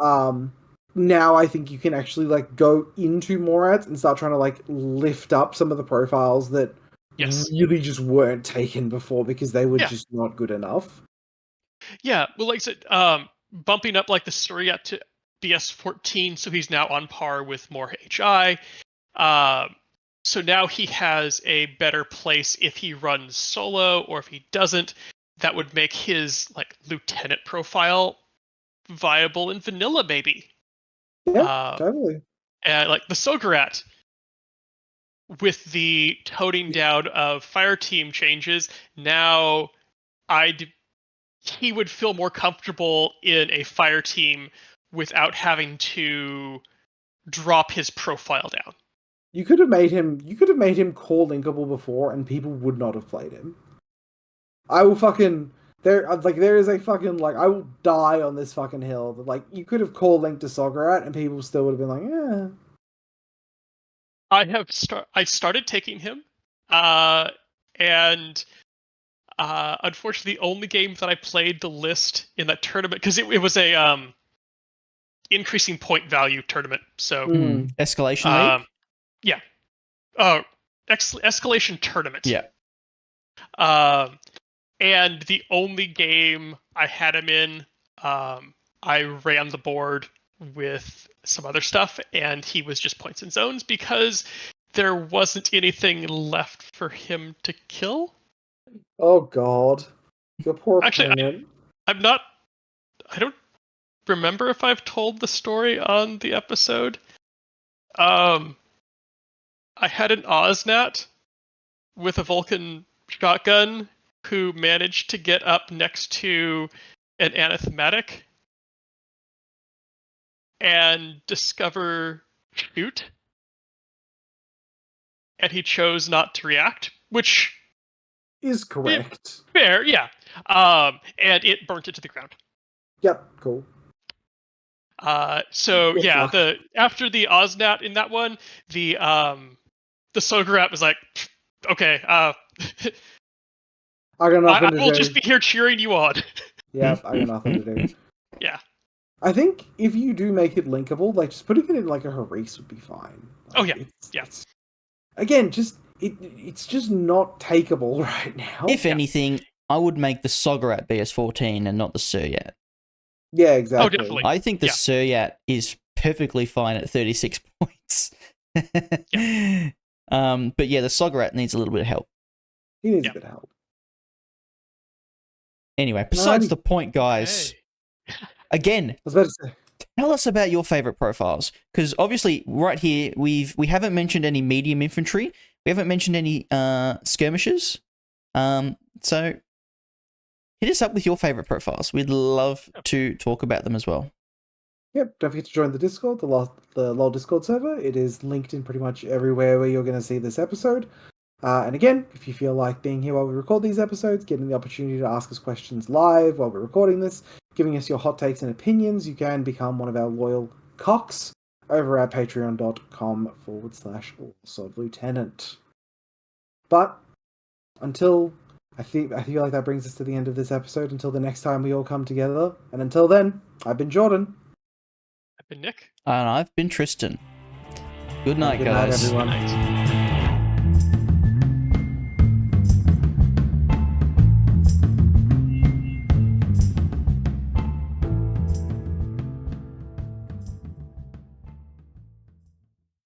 Now I think you can actually like go into Morats and start trying to like lift up some of the profiles that really just weren't taken before because they were just not good enough. Yeah, well, like I said, bumping up like the Suryat to BS14, so he's now on par with more HI. So now he has a better place if he runs solo, or if he doesn't, that would make his like lieutenant profile viable in vanilla, maybe. Yeah, totally. And like the Sogarat, with the toning down of fire team changes, now he would feel more comfortable in a fire team without having to drop his profile down. You could have made him core linkable before, and people would not have played him. I will fucking there is a fucking like I will die on this fucking hill. That like you could have core linked to Sogarat, and people still would have been like, yeah. I started taking him, and unfortunately, the only game that I played the list in that tournament, because it was a increasing point value tournament. So escalation league. Yeah. Escalation tournament. Yeah. And the only game I had him in, I ran the board with some other stuff, and he was just points and zones because there wasn't anything left for him to kill. Oh god. Your poor opponent. I don't remember if I've told the story on the episode. I had an Osnat with a Vulcan shotgun who managed to get up next to an anathematic and discover shoot. And he chose not to react, which is correct. Fair, yeah. And it burnt it to the ground. Yep, cool. So yeah, after the Osnat in that one, the Sogarat was like, okay, I got nothing to do. I will just be here cheering you on. Yep, I got nothing to do. Yeah. I think if you do make it linkable, like just putting it in like a Haris would be fine. Like, Oh yeah, it's again, it's just not takeable right now. If anything, I would make the Soggerat BS14 and not the Suryat. Yeah, exactly. Oh, definitely. I think the Suryat is perfectly fine at 36 points. But yeah, the Soggerat needs a little bit of help. He needs a bit of help. Anyway, besides the point, guys. Again, I was about to say, tell us about your favorite profiles, because obviously, right here we haven't mentioned any medium infantry. We haven't mentioned any skirmishers. So hit us up with your favorite profiles. We'd love to talk about them as well. Yep, don't forget to join the Discord, the LOL Discord server. It is linked in pretty much everywhere where you're going to see this episode. And again, if you feel like being here while we record these episodes, getting the opportunity to ask us questions live while we're recording this, giving us your hot takes and opinions, you can become one of our loyal cocks over at patreon.com/lieutenant. But until I feel like that brings us to the end of this episode. Until the next time we all come together, and until then, I've been Jordan. I've been Nick. And I've been Tristan. Good night, Good guys. night, everyone. Good night.